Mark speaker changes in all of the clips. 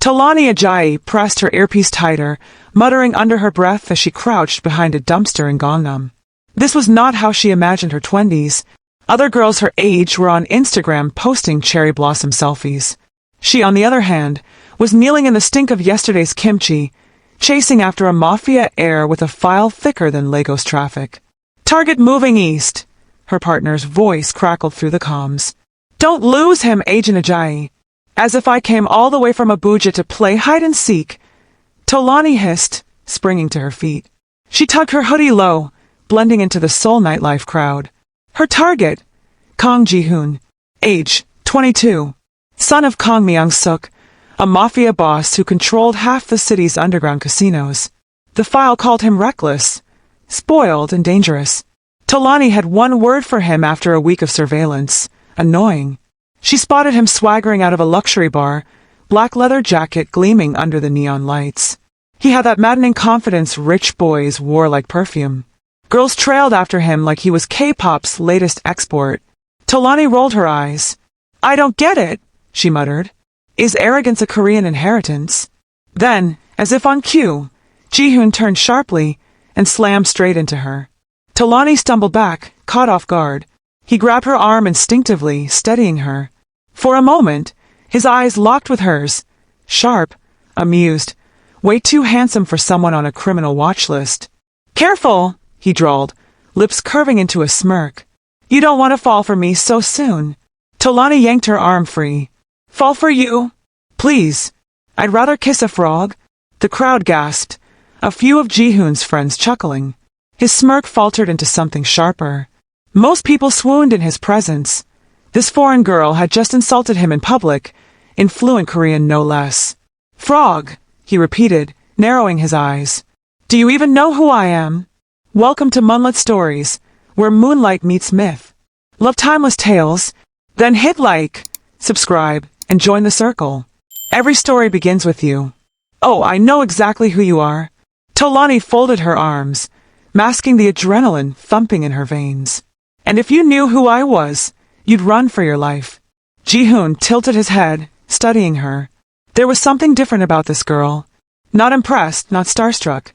Speaker 1: Tani Ajayi pressed her earpiece tighter, muttering under her breath as she crouched behind a dumpster in Gangnam. This was not how she imagined her 20s. Other girls her age were on Instagram posting cherry blossom selfies. She, on the other hand, was kneeling in the stink of yesterday's kimchi, chasing after a Mafia heir with a file thicker than Lagos traffic. "Target moving east," her partner's voice crackled through the comms. "Don't lose him, Agent Ajayi." "As if I came all the way from Abuja to play hide-and-seek," Tani hissed, springing to her feet. She tugged her hoodie low, blending into the Seoul nightlife crowd. Her target, Kang Ji-hoon, age 22, son of Kang Myung-suk, a mafia boss who controlled half the city's underground casinos. The file called him reckless, spoiled, and dangerous. Tani had one word for him after a week of surveillance: annoying. She spotted him swaggering out of a luxury bar, black leather jacket gleaming under the neon lights. He had that maddening confidence rich boys wore like perfume. Girls trailed after him like he was K-pop's latest export. Tani rolled her eyes. "I don't get it," she muttered. "Is arrogance a Korean inheritance?" Then, as if on cue, Ji-hoon turned sharply and slammed straight into her. Tani stumbled back, caught off guard. He grabbed her arm instinctively, steadying her. For a moment, his eyes locked with hers, sharp, amused, way too handsome for someone on a criminal watch list. "Careful," he drawled, lips curving into a smirk. "You don't want to fall for me so soon." Tani yanked her arm free. "Fall for you? Please. I'd rather kiss a frog." The crowd gasped, a few of Ji-hoon's friends chuckling. His smirk faltered into something sharper. Most people swooned in his presence. This foreign girl had just insulted him in public, in fluent Korean no less. "Frog," he repeated, narrowing his eyes. "Do you even know who I am? Welcome to Munlyt Stories, where Moonlight meets myth. Love timeless tales? Then hit like, subscribe, and join the circle. Every story begins with you." "Oh, I know exactly who you are." Tani folded her arms, masking the adrenaline thumping in her veins. "And if you knew who I was, you'd run for your life." Ji-hoon tilted his head, studying her. There was something different about this girl. Not impressed, not starstruck,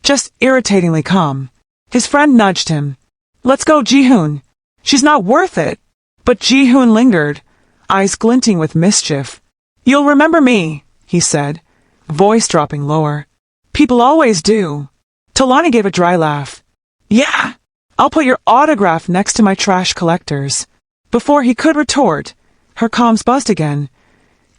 Speaker 1: just irritatingly calm. His friend nudged him. "Let's go, Ji-hoon. She's not worth it." But Ji-hoon lingered, eyes glinting with mischief. "You'll remember me," he said, voice dropping lower. "People always do." Tani gave a dry laugh. "Yeah, I'll put your autograph next to my trash collector's." Before he could retort, her comms buzzed again.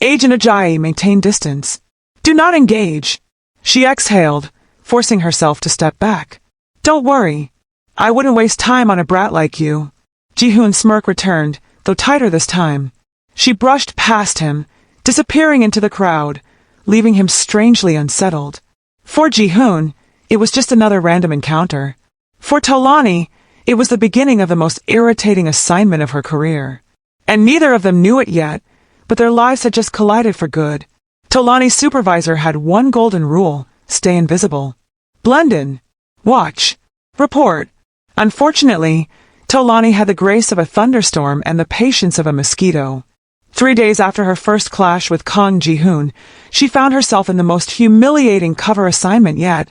Speaker 1: Agent Ajayi maintained distance. "Do not engage." She exhaled, forcing herself to step back. "Don't worry. I wouldn't waste time on a brat like you." Ji-hoon's smirk returned, though tighter this time. She brushed past him, disappearing into the crowd, leaving him strangely unsettled. For Ji-hoon, it was just another random encounter. For Tani, it was the beginning of the most irritating assignment of her career. And neither of them knew it yet, but their lives had just collided for good. Tani's supervisor had one golden rule: stay invisible. Blend in. Watch. Report. Unfortunately, Tani had the grace of a thunderstorm and the patience of a mosquito. 3 days after her first clash with Kang Ji-hoon, she found herself in the most humiliating cover assignment yet,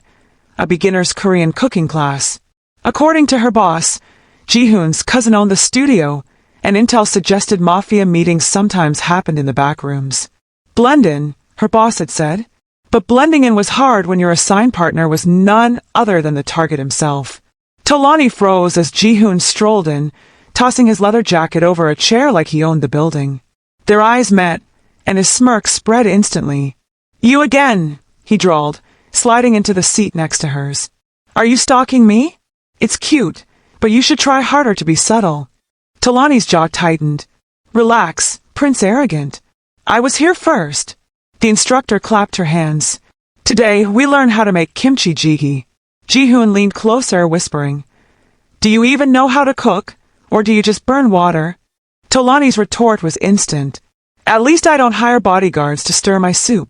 Speaker 1: a beginner's Korean cooking class. According to her boss, Ji-hoon's cousin owned the studio, and intel suggested mafia meetings sometimes happened in the back rooms. Blend in, her boss had said. But blending in was hard when your assigned partner was none other than the target himself. Tani froze as Ji-hoon strolled in, tossing his leather jacket over a chair like he owned the building. Their eyes met, and his smirk spread instantly. "You again," he drawled, sliding into the seat next to hers. "Are you stalking me? It's cute, but you should try harder to be subtle." Tani's jaw tightened. "Relax, Prince Arrogant. I was here first." The instructor clapped her hands. "Today, we learn how to make kimchi jjigae." Ji-hoon leaned closer, whispering, "Do you even know how to cook, or do you just burn water?" Tani's retort was instant. "At least I don't hire bodyguards to stir my soup."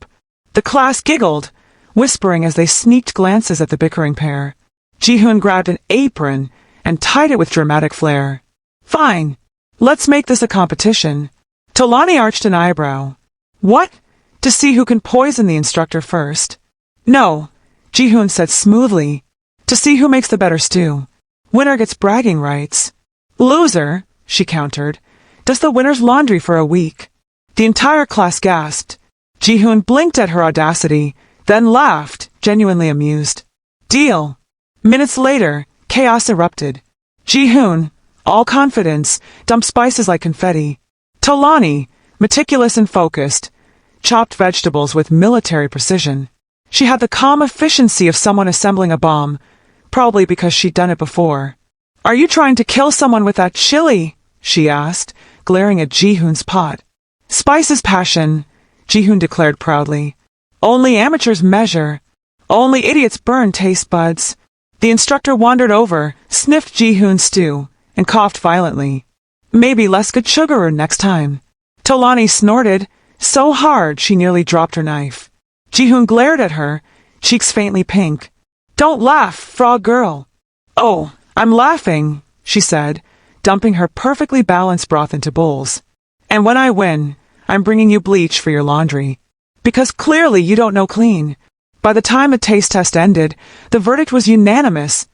Speaker 1: The class giggled, whispering as they sneaked glances at the bickering pair. Ji-hoon grabbed an apron and tied it with dramatic flair. "Fine. Let's make this a competition." Tani arched an eyebrow. "What? To see who can poison the instructor first. No, Ji-hoon said smoothly. To see who makes the better stew. Winner gets bragging rights. Loser, she countered, does the winner's laundry for a week. The entire class gasped. Ji-hoon blinked at her audacity, then laughed, genuinely amused. Deal. Minutes later, chaos erupted. Ji-hoon, all confidence, dumped spices like confetti. Tani, meticulous and focused, chopped vegetables with military precision. She had the calm efficiency of someone assembling a bomb, probably because she'd done it before. Are you trying to kill someone with that chili? She asked, glaring at Ji-hoon's pot. Spice is passion, Ji-hoon declared proudly. Only amateurs measure. Only idiots burn taste buds. The instructor wandered over, sniffed Ji-hoon's stew, and coughed violently. Maybe less good sugar next time. Tani snorted, so hard she nearly dropped her knife. Ji-hoon glared at her, cheeks faintly pink. Don't laugh, frog girl. Oh, I'm laughing, she said, dumping her perfectly balanced broth into bowls. And when I win, I'm bringing you bleach for your laundry. Because clearly you don't know clean. By the time the taste test ended, the verdict was unanimous.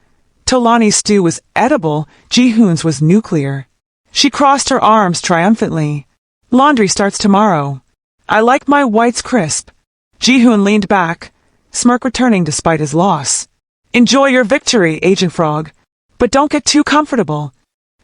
Speaker 1: Tani's stew was edible, Ji-hoon's was nuclear. She crossed her arms triumphantly. Laundry starts tomorrow. I like my whites crisp. Ji-hoon leaned back, smirk returning despite his loss. Enjoy your victory, Agent Frog. But don't get too comfortable.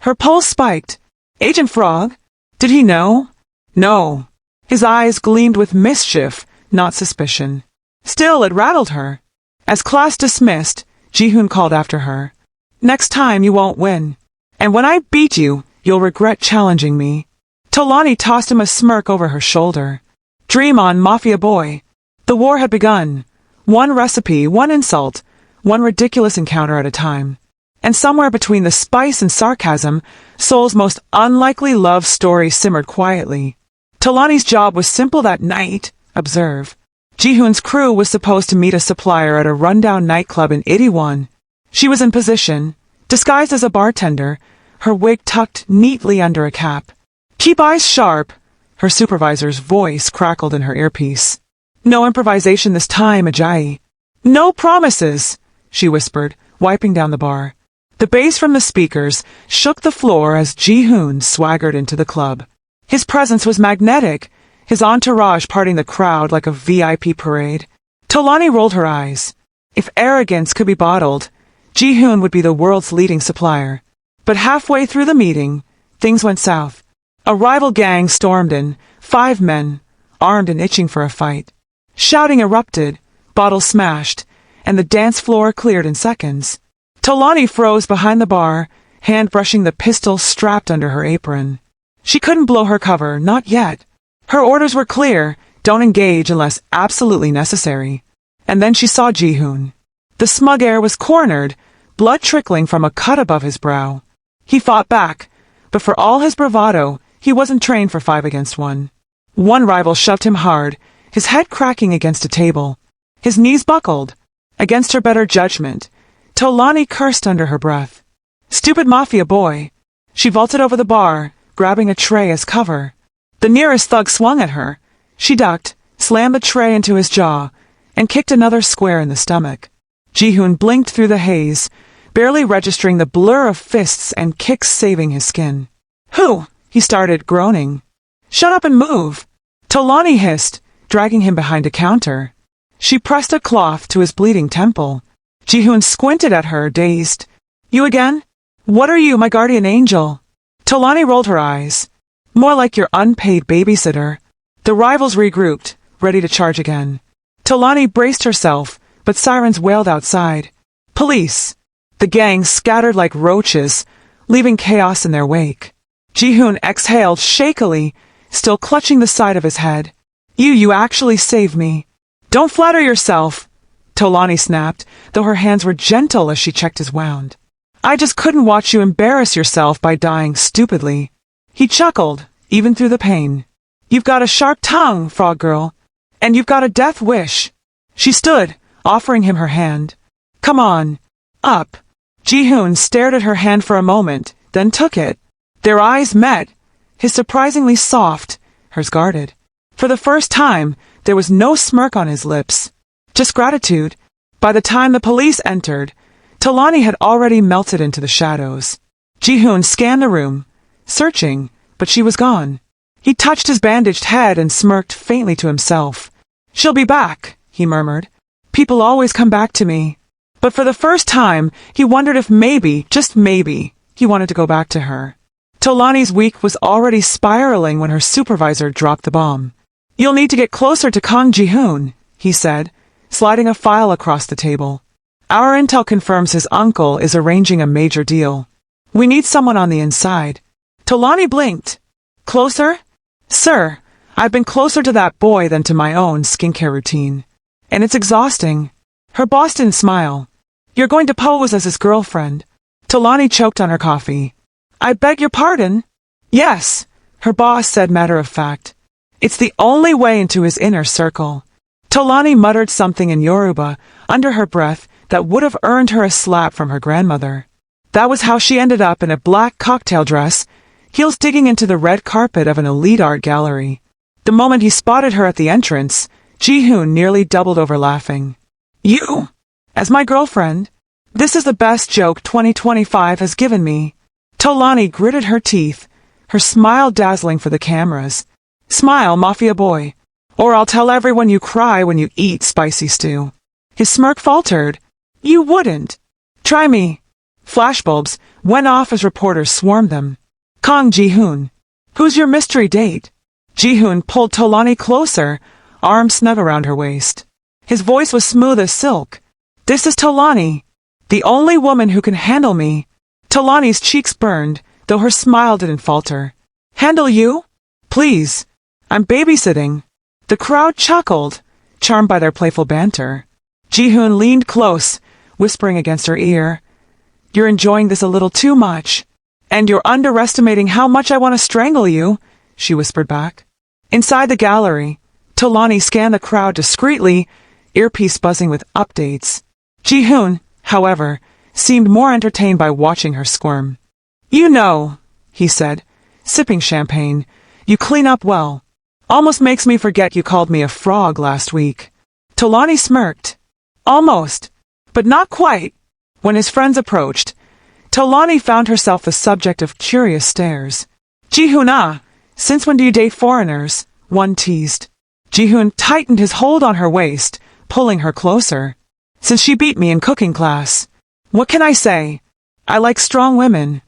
Speaker 1: Her pulse spiked. Agent Frog? Did he know? No. His eyes gleamed with mischief, not suspicion. Still, it rattled her. As class dismissed, Ji-hoon called after her. Next time you won't win. And when I beat you, you'll regret challenging me. Tani tossed him a smirk over her shoulder. Dream on, Mafia boy. The war had begun. One recipe, one insult, one ridiculous encounter at a time. And somewhere between the spice and sarcasm, Seoul's most unlikely love story simmered quietly. Tani's job was simple that night, observe. Ji-hoon's crew was supposed to meet a supplier at a rundown nightclub in Itaewon. She was in position, disguised as a bartender, her wig tucked neatly under a cap. Keep eyes sharp, her supervisor's voice crackled in her earpiece. No improvisation this time, Ajayi. No promises, she whispered, wiping down the bar. The bass from the speakers shook the floor as Ji-hoon swaggered into the club. His presence was magnetic, his entourage parting the crowd like a VIP parade. Tani rolled her eyes. If arrogance could be bottled, Ji-hoon would be the world's leading supplier. But halfway through the meeting, things went south. A rival gang stormed in, 5 men, armed and itching for a fight. Shouting erupted, bottles smashed, and the dance floor cleared in seconds. Tani froze behind the bar, hand brushing the pistol strapped under her apron. She couldn't blow her cover, not yet. Her orders were clear, don't engage unless absolutely necessary. And then she saw Ji-hoon. The smug heir was cornered, blood trickling from a cut above his brow. He fought back, but for all his bravado, he wasn't trained for 5 against 1. One rival shoved him hard, his head cracking against a table. His knees buckled. Against her better judgment, Tani cursed under her breath. Stupid Mafia boy. She vaulted over the bar, grabbing a tray as cover. The nearest thug swung at her. She ducked, slammed the tray into his jaw, and kicked another square in the stomach. Ji-hoon blinked through the haze, barely registering the blur of fists and kicks saving his skin. Who? He started, groaning. Shut up and move! Tani hissed, dragging him behind a counter. She pressed a cloth to his bleeding temple. Ji-hoon squinted at her, dazed. You again? What are you, my guardian angel? Tani rolled her eyes. More like your unpaid babysitter. The rivals regrouped, ready to charge again. Tani braced herself, but sirens wailed outside. Police! The gang scattered like roaches, leaving chaos in their wake. Ji-hoon exhaled shakily, still clutching the side of his head. You actually saved me. Don't flatter yourself, Tani snapped, though her hands were gentle as she checked his wound. I just couldn't watch you embarrass yourself by dying stupidly. He chuckled, even through the pain. You've got a sharp tongue, frog girl. And you've got a death wish. She stood, offering him her hand. Come on. Up. Ji-hoon stared at her hand for a moment, then took it. Their eyes met, his surprisingly soft, hers guarded. For the first time, there was no smirk on his lips. Just gratitude. By the time the police entered, Talani had already melted into the shadows. Ji-hoon scanned the room, searching, but she was gone. He touched his bandaged head and smirked faintly to himself. "She'll be back," he murmured. "People always come back to me." But for the first time, he wondered if maybe, just maybe, he wanted to go back to her. Talani's week was already spiraling when her supervisor dropped the bomb. "You'll need to get closer to Kang Ji-hoon," he said, sliding a file across the table. "Our intel confirms his uncle is arranging a major deal. We need someone on the inside." Talani blinked. "Closer? Sir, I've been closer to that boy than to my own skincare routine. And it's exhausting." Her boss didn't smile. "You're going to pose as his girlfriend." Talani choked on her coffee. "I beg your pardon?" "Yes," her boss said matter of fact. "It's the only way into his inner circle." Talani muttered something in Yoruba under her breath that would have earned her a slap from her grandmother. That was how she ended up in a black cocktail dress, heels digging into the red carpet of an elite art gallery. The moment he spotted her at the entrance, Ji-hoon nearly doubled over laughing. "You? As my girlfriend? This is the best joke 2025 has given me." Talani gritted her teeth, her smile dazzling for the cameras. "Smile, Mafia boy, or I'll tell everyone you cry when you eat spicy stew." His smirk faltered. "You wouldn't." "Try me." Flashbulbs went off as reporters swarmed them. "Kang Ji-hoon, who's your mystery date?" Ji-hoon pulled Talani closer, arms snug around her waist. His voice was smooth as silk. "This is Talani, the only woman who can handle me." Talani's cheeks burned, though her smile didn't falter. "Handle you? Please. I'm babysitting." The crowd chuckled, charmed by their playful banter. Ji-hoon leaned close, whispering against her ear, "You're enjoying this a little too much. And you're underestimating how much I want to strangle you," she whispered back. Inside the gallery, Talani scanned the crowd discreetly, earpiece buzzing with updates. Ji-hoon, however, seemed more entertained by watching her squirm. "You know," he said, sipping champagne, "you clean up well. Almost makes me forget you called me a frog last week." Talani smirked. "Almost, but not quite." When his friends approached, Talani found herself the subject of curious stares. "Ji-hoon, since when do you date foreigners?" one teased. Ji-hoon tightened his hold on her waist, pulling her closer. "Since she beat me in cooking class. What can I say? I like strong women."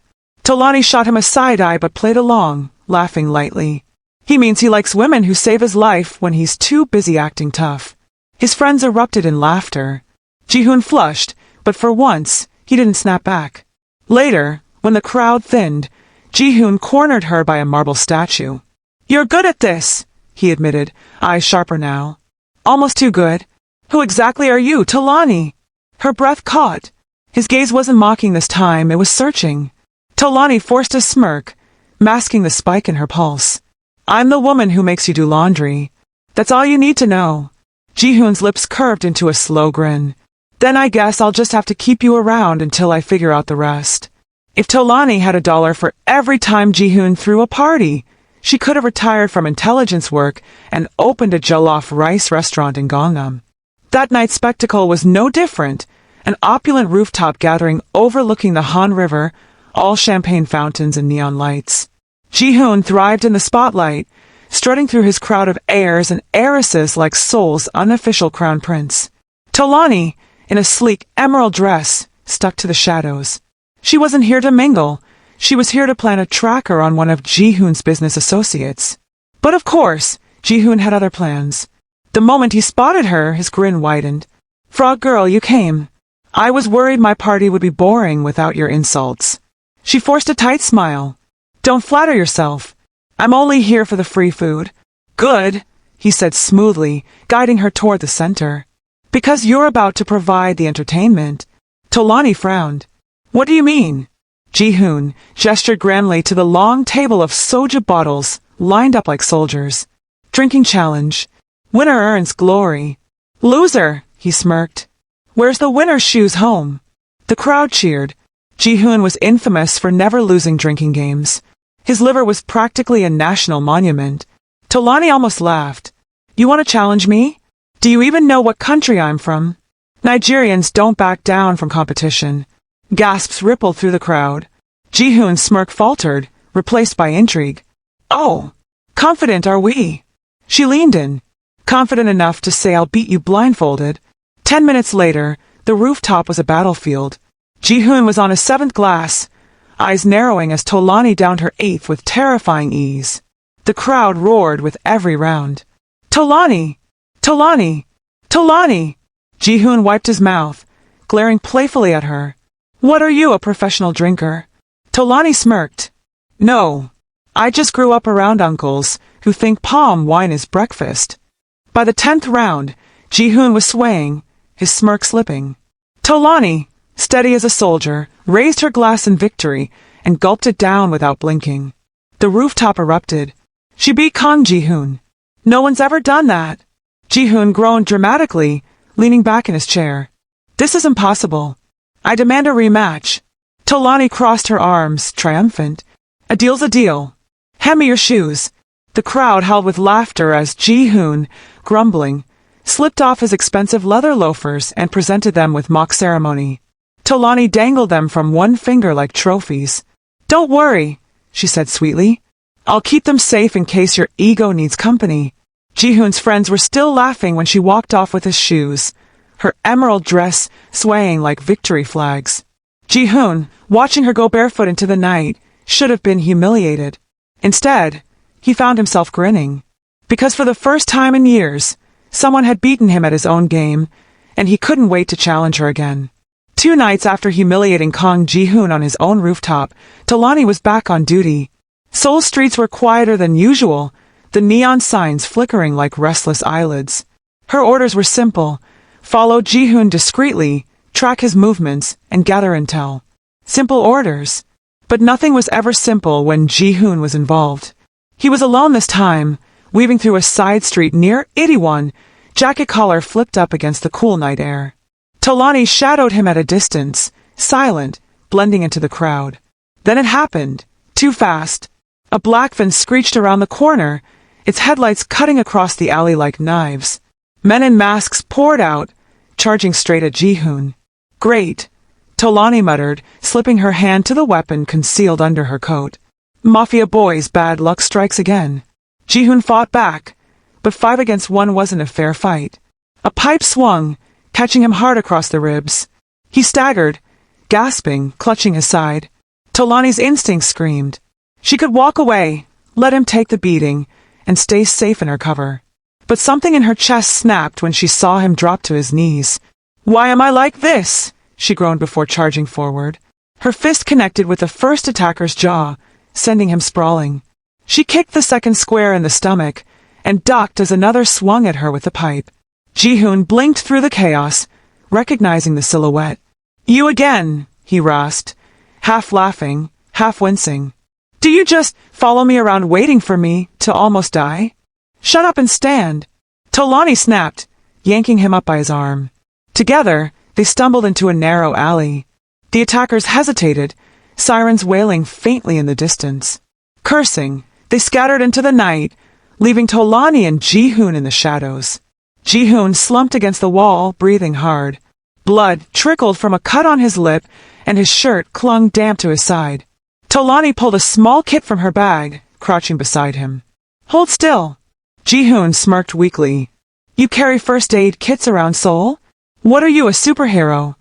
Speaker 1: Talani shot him a side-eye but played along, laughing lightly. "He means he likes women who save his life when he's too busy acting tough." His friends erupted in laughter. Ji-hoon flushed, but for once, he didn't snap back. Later, when the crowd thinned, Ji-hoon cornered her by a marble statue. "You're good at this," he admitted, eyes sharper now. "Almost too good. Who exactly are you, Talani?" Her breath caught. His gaze wasn't mocking this time, it was searching. Talani forced a smirk, masking the spike in her pulse. "I'm the woman who makes you do laundry. That's all you need to know." Ji-hoon's lips curved into a slow grin. "Then I guess I'll just have to keep you around until I figure out the rest." If Talani had $1 for every time Ji-hoon threw a party, she could have retired from intelligence work and opened a jollof rice restaurant in Gangnam. That night's spectacle was no different, an opulent rooftop gathering overlooking the Han River, all champagne fountains and neon lights. Ji-hoon thrived in the spotlight, strutting through his crowd of heirs and heiresses like Seoul's unofficial crown prince. Talani, in a sleek emerald dress, stuck to the shadows. She wasn't here to mingle. She was here to plant a tracker on one of Ji-hoon's business associates. But of course, Ji-hoon had other plans. The moment he spotted her, his grin widened. "Frog girl, you came. I was worried my party would be boring without your insults." She forced a tight smile. "Don't flatter yourself. I'm only here for the free food." "Good," he said smoothly, guiding her toward the center. "Because you're about to provide the entertainment." Talani frowned. "What do you mean?" Ji-hoon gestured grandly to the long table of Soju bottles lined up like soldiers. "Drinking challenge. Winner earns glory." "Loser," he smirked. "Where's the winner's shoes home?" The crowd cheered. Ji-hoon was infamous for never losing drinking games. His liver was practically a national monument. Talani almost laughed. You want to challenge me? Do you even know what country I'm from? Nigerians don't back down from competition. Gasps rippled through the crowd. Ji-hoon's smirk faltered, replaced by intrigue. Oh, confident are we? She leaned in, confident enough to say I'll beat you blindfolded. 10 minutes later, the rooftop was a battlefield. Ji-hoon was on his 7th glass, eyes narrowing as Tolani downed her 8th with terrifying ease. The crowd roared with every round. Tolani! Tolani! Tolani! Ji-hoon wiped his mouth, glaring playfully at her. What are you, a professional drinker? Tolani smirked. No, I just grew up around uncles who think palm wine is breakfast. By the 10th round, Ji-hoon was swaying, his smirk slipping. Tolani, steady as a soldier, raised her glass in victory and gulped it down without blinking. The rooftop erupted. She beat Kang Ji-hoon. No one's ever done that. Ji-hoon groaned dramatically, leaning back in his chair. This is impossible. I demand a rematch. Tolani crossed her arms, triumphant. A deal's a deal. Hand me your shoes. The crowd howled with laughter as Ji-hoon, grumbling, slipped off his expensive leather loafers and presented them with mock ceremony. Tolani dangled them from one finger like trophies. Don't worry, she said sweetly. I'll keep them safe in case your ego needs company. Ji-hoon's friends were still laughing when she walked off with his shoes, her emerald dress swaying like victory flags. Ji-hoon, watching her go barefoot into the night, should have been humiliated. Instead, he found himself grinning. Because for the first time in years, someone had beaten him at his own game, and he couldn't wait to challenge her again. 2 nights after humiliating Kang Ji-hoon on his own rooftop, Tolani was back on duty. Seoul streets were quieter than usual, the neon signs flickering like restless eyelids. Her orders were simple: follow Ji-hoon discreetly, track his movements, and gather intel. Simple orders. But nothing was ever simple when Ji-hoon was involved. He was alone this time, weaving through a side street near Itaewon, jacket collar flipped up against the cool night air. Tolani shadowed him at a distance, silent, blending into the crowd. Then it happened, too fast. A black van screeched around the corner, its headlights cutting across the alley like knives. Men in masks poured out, charging straight at Ji-hoon. Great, Tolani muttered, slipping her hand to the weapon concealed under her coat. Mafia boys, bad luck strikes again. Ji-hoon fought back, but 5 against 1 wasn't a fair fight. A pipe swung, catching him hard across the ribs. He staggered, gasping, clutching his side. Tolani's instinct screamed. She could walk away, let him take the beating, and stay safe in her cover. But something in her chest snapped when she saw him drop to his knees. Why am I like this? She groaned before charging forward. Her fist connected with the first attacker's jaw, sending him sprawling. She kicked the second square in the stomach, and ducked as another swung at her with the pipe. Ji-hoon blinked through the chaos, recognizing the silhouette. You again, he rasped, half laughing, half wincing. Do you just follow me around waiting for me to almost die? Shut up and stand. Tolani snapped, yanking him up by his arm. Together, they stumbled into a narrow alley. The attackers hesitated, sirens wailing faintly in the distance. Cursing, they scattered into the night, leaving Tolani and Ji-hoon in the shadows. Ji-hoon slumped against the wall, breathing hard. Blood trickled from a cut on his lip, and his shirt clung damp to his side. Tolani pulled a small kit from her bag, crouching beside him. Hold still. Ji-hoon smirked weakly. You carry first aid kits around Seoul? What are you, a superhero?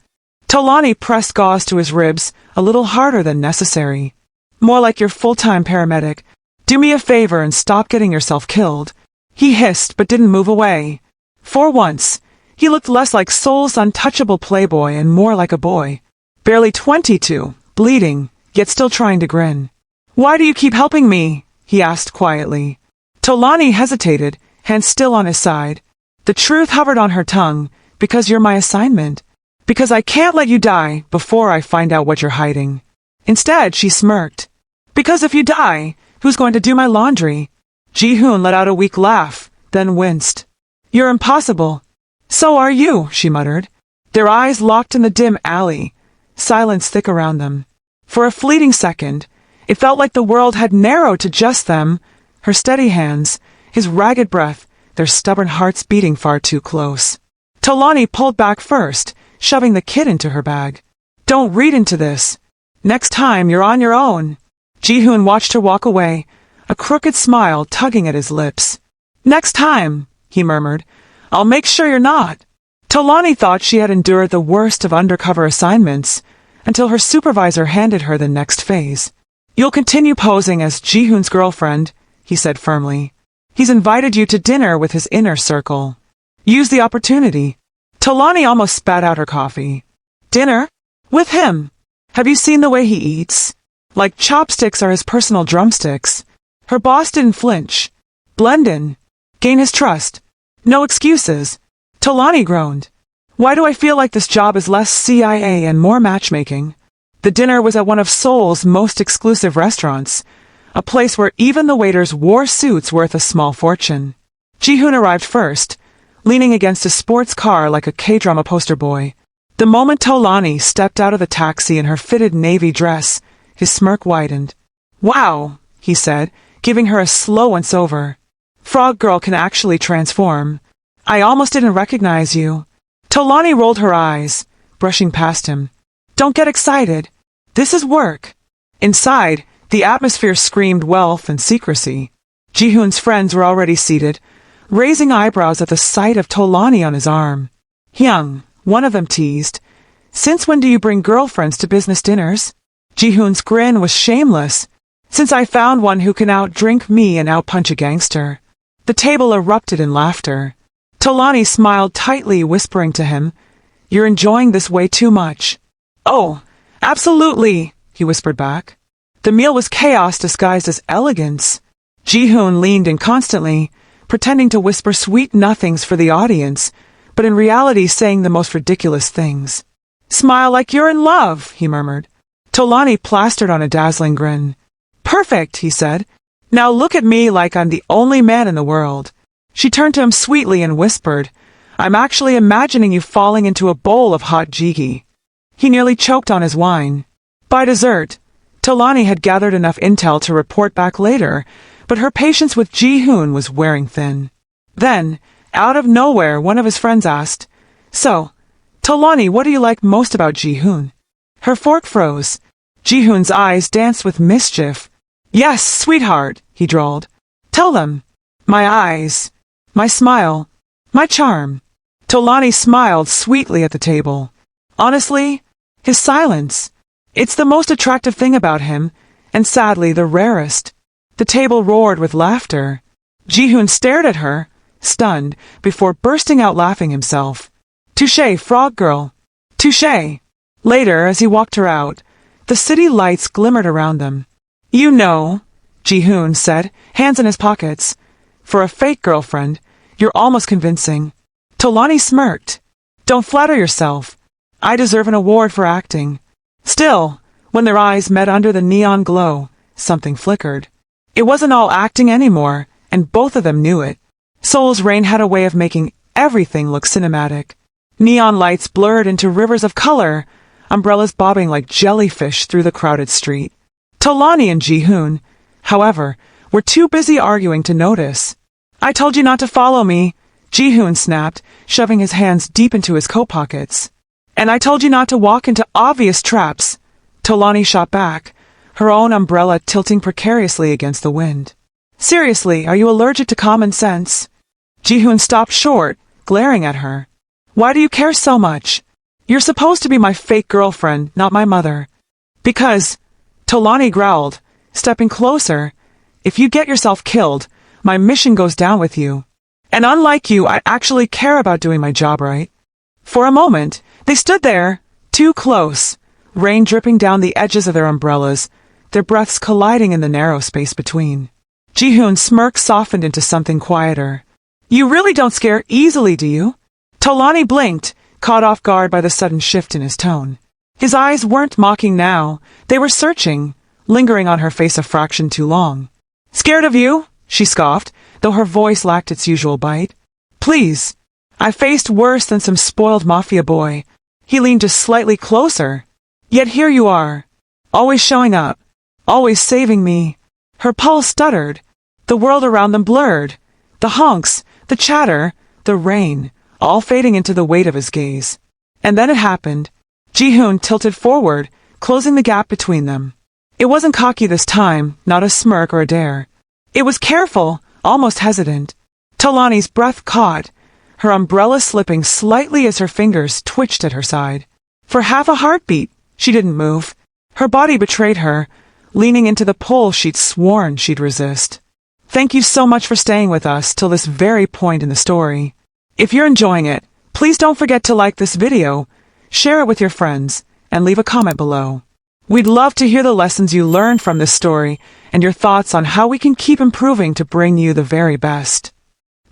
Speaker 1: Tolani pressed gauze to his ribs, a little harder than necessary. More like your full-time paramedic. Do me a favor and stop getting yourself killed. He hissed but didn't move away. For once, he looked less like Seoul's untouchable playboy and more like a boy. Barely 22, bleeding, yet still trying to grin. Why do you keep helping me? He asked quietly. Tolani hesitated, hands still on his side. The truth hovered on her tongue. Because you're my assignment. Because I can't let you die before I find out what you're hiding. Instead, she smirked. Because if you die, who's going to do my laundry? Ji-hoon let out a weak laugh, then winced. You're impossible. So are you, she muttered. Their eyes locked in the dim alley, silence thick around them. For a fleeting second, it felt like the world had narrowed to just them, her steady hands, his ragged breath, their stubborn hearts beating far too close. Tolani pulled back first, shoving the kid into her bag. Don't read into this. Next time you're on your own. Ji-hoon watched her walk away, a crooked smile tugging at his lips. Next time, he murmured. I'll make sure you're not. Tolani thought she had endured the worst of undercover assignments until her supervisor handed her the next phase. You'll continue posing as Ji-hoon's girlfriend, he said firmly. He's invited you to dinner with his inner circle. Use the opportunity. Tolani almost spat out her coffee. Dinner? With him? Have you seen the way he eats? Like chopsticks are his personal drumsticks. Her boss didn't flinch. Blend in. Gain his trust. No excuses. Tolani groaned. Why do I feel like this job is less CIA and more matchmaking? The dinner was at one of Seoul's most exclusive restaurants, a place where even the waiters wore suits worth a small fortune. Ji-hoon arrived first, leaning against a sports car like a K-drama poster boy. The moment Tolani stepped out of the taxi in her fitted navy dress, his smirk widened. Wow, he said, giving her a slow once-over. Frog Girl can actually transform. I almost didn't recognize you. Tolani rolled her eyes, brushing past him. Don't get excited. This is work. Inside, the atmosphere screamed wealth and secrecy. Ji-hoon's friends were already seated, raising eyebrows at the sight of Tolani on his arm. Hyung, one of them teased. Since when do you bring girlfriends to business dinners? Ji-hoon's grin was shameless. Since I found one who can outdrink me and outpunch a gangster. The table erupted in laughter. Tolani smiled tightly, whispering to him, You're enjoying this way too much. Oh, absolutely, he whispered back. The meal was chaos disguised as elegance. Ji-hoon leaned in constantly, pretending to whisper sweet nothings for the audience, but in reality saying the most ridiculous things. Smile like you're in love, he murmured. Tolani plastered on a dazzling grin. Perfect, he said. Now look at me like I'm the only man in the world. She turned to him sweetly and whispered, I'm actually imagining you falling into a bowl of hot jjigae. He nearly choked on his wine. By dessert, Tolani had gathered enough intel to report back later, but her patience with Ji-hoon was wearing thin. Then, out of nowhere, one of his friends asked, So, Tolani, what do you like most about Ji-hoon? Her fork froze. Ji-hoon's eyes danced with mischief. Yes, sweetheart, he drawled. Tell them. My eyes. My smile. My charm. Tolani smiled sweetly at the table. Honestly, his silence. It's the most attractive thing about him, and sadly the rarest. The table roared with laughter. Ji-hoon stared at her, stunned, before bursting out laughing himself. Touché, Frog Girl. Touché. Later, as he walked her out, the city lights glimmered around them. You know, Ji-hoon said, hands in his pockets. For a fake girlfriend, you're almost convincing. Tolani smirked. Don't flatter yourself. I deserve an award for acting. Still, when their eyes met under the neon glow, something flickered. It wasn't all acting anymore, and both of them knew it. Seoul's rain had a way of making everything look cinematic. Neon lights blurred into rivers of color, umbrellas bobbing like jellyfish through the crowded street. Tolani and Ji-hoon, however, were too busy arguing to notice. I told you not to follow me, Ji-hoon snapped, shoving his hands deep into his coat pockets. And I told you not to walk into obvious traps, Tolani shot back, her own umbrella tilting precariously against the wind. Seriously, are you allergic to common sense? Ji-hoon stopped short, glaring at her. Why do you care so much? You're supposed to be my fake girlfriend, not my mother. Because, Tolani growled, stepping closer, if you get yourself killed, my mission goes down with you. And unlike you, I actually care about doing my job right. For a moment, they stood there, too close, rain dripping down the edges of their umbrellas, their breaths colliding in the narrow space between. Ji-hoon's smirk softened into something quieter. You really don't scare easily, do you? Tolani blinked, caught off guard by the sudden shift in his tone. His eyes weren't mocking now, they were searching, lingering on her face a fraction too long. Scared of you? She scoffed, though her voice lacked its usual bite. Please. I faced worse than some spoiled Mafia boy. He leaned just slightly closer. Yet here you are, always showing up, always saving me. Her pulse stuttered. The world around them blurred. The honks, The chatter, the rain, all fading into the weight of his gaze. And then it happened. Ji-hoon tilted forward, closing the gap between them. It wasn't cocky this time, not a smirk or a dare. It was careful, almost hesitant. Talani's breath caught, her umbrella slipping slightly as her fingers twitched at her side. For half a heartbeat, she didn't move. Her body betrayed her, leaning into the pole she'd sworn she'd resist. Thank you so much for staying with us till this very point in the story. If you're enjoying it, please don't forget to like this video, share it with your friends, and leave a comment below. We'd love to hear the lessons you learned from this story and your thoughts on how we can keep improving to bring you the very best.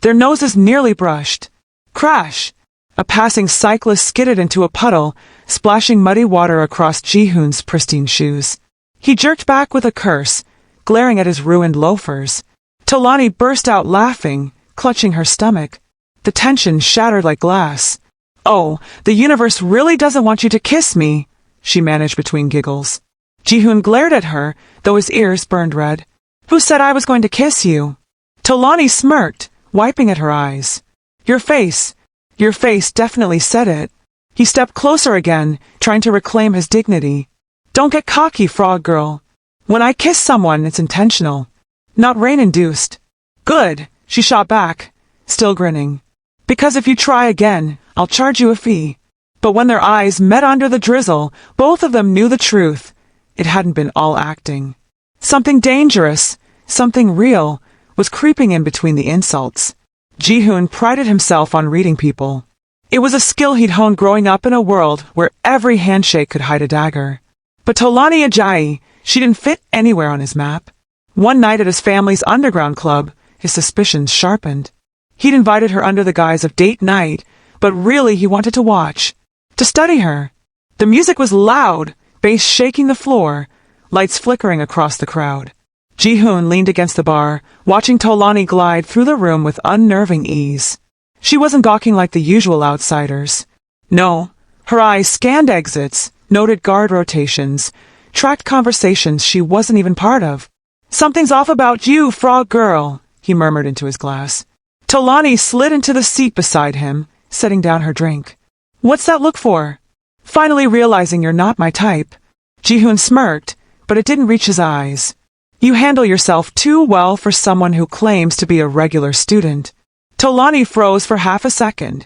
Speaker 1: Their noses nearly brushed. Crash! A passing cyclist skidded into a puddle, splashing muddy water across Ji-hoon's pristine shoes. He jerked back with a curse, glaring at his ruined loafers. Talani burst out laughing, clutching her stomach. The tension shattered like glass. "Oh, the universe really doesn't want you to kiss me," she managed between giggles. Ji-hoon glared at her, though his ears burned red. "Who said I was going to kiss you?" Talani smirked, wiping at her eyes. Your face definitely said it." He stepped closer again, trying to reclaim his dignity. "Don't get cocky, frog girl. When I kiss someone, it's intentional, not rain-induced." "Good," she shot back, still grinning. "Because if you try again, I'll charge you a fee." But when their eyes met under the drizzle, both of them knew the truth. It hadn't been all acting. Something dangerous, something real, was creeping in between the insults. Ji-hoon prided himself on reading people. It was a skill he'd honed growing up in a world where every handshake could hide a dagger. But Talani Ajayi, she didn't fit anywhere on his map. One night at his family's underground club, his suspicions sharpened. He'd invited her under the guise of date night, but really he wanted to watch, to study her. The music was loud, bass shaking the floor, lights flickering across the crowd. Ji-hoon leaned against the bar, watching Talani glide through the room with unnerving ease. She wasn't gawking like the usual outsiders. No, her eyes scanned exits, noted guard rotations, tracked conversations she wasn't even part of. "Something's off about you, frog girl," he murmured into his glass. Talani slid into the seat beside him, setting down her drink. "What's that look for?" "Finally realizing you're not my type." Ji-hoon smirked, but it didn't reach his eyes. "You handle yourself too well for someone who claims to be a regular student." Talani froze for half a second.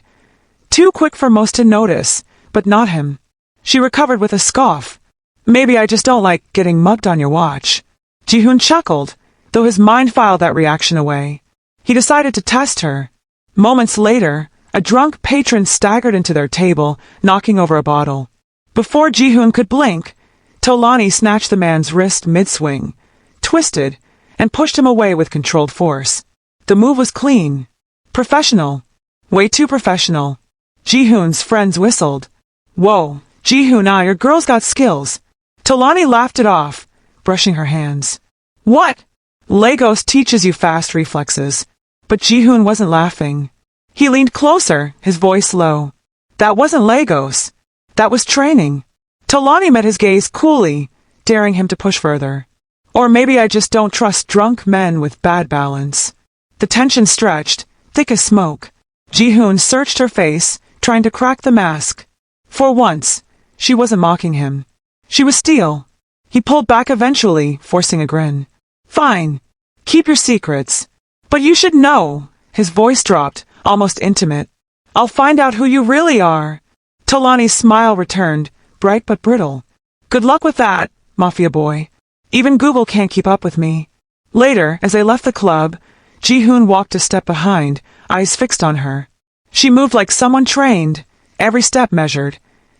Speaker 1: Too quick for most to notice, but not him. She recovered with a scoff. "Maybe I just don't like getting mugged on your watch." Ji-hoon chuckled, though his mind filed that reaction away. He decided to test her. Moments later, a drunk patron staggered into their table, knocking over a bottle. Before Ji-hoon could blink, Talani snatched the man's wrist mid-swing, twisted, and pushed him away with controlled force. The move was clean. Professional. Way too professional. Ji-hoon's friends whistled. "Whoa, Ji-hoon, your girl's got skills." Talani laughed it off, brushing her hands. "What? Lagos teaches you fast reflexes." But Ji-hoon wasn't laughing. He leaned closer, his voice low. "That wasn't Lagos. That was training." Talani met his gaze coolly, daring him to push further. "Or maybe I just don't trust drunk men with bad balance." The tension stretched, thick as smoke. Ji-hoon searched her face, trying to crack the mask. For once, she wasn't mocking him. She was steel. He pulled back eventually, forcing a grin. "Fine. Keep your secrets. But you should know." His voice dropped, almost intimate. "I'll find out who you really are." Talani's smile returned, bright but brittle. "Good luck with that, Mafia boy. Even Google can't keep up with me." Later, as they left the club, Ji-hoon walked a step behind, eyes fixed on her. She moved like someone trained, every step measured,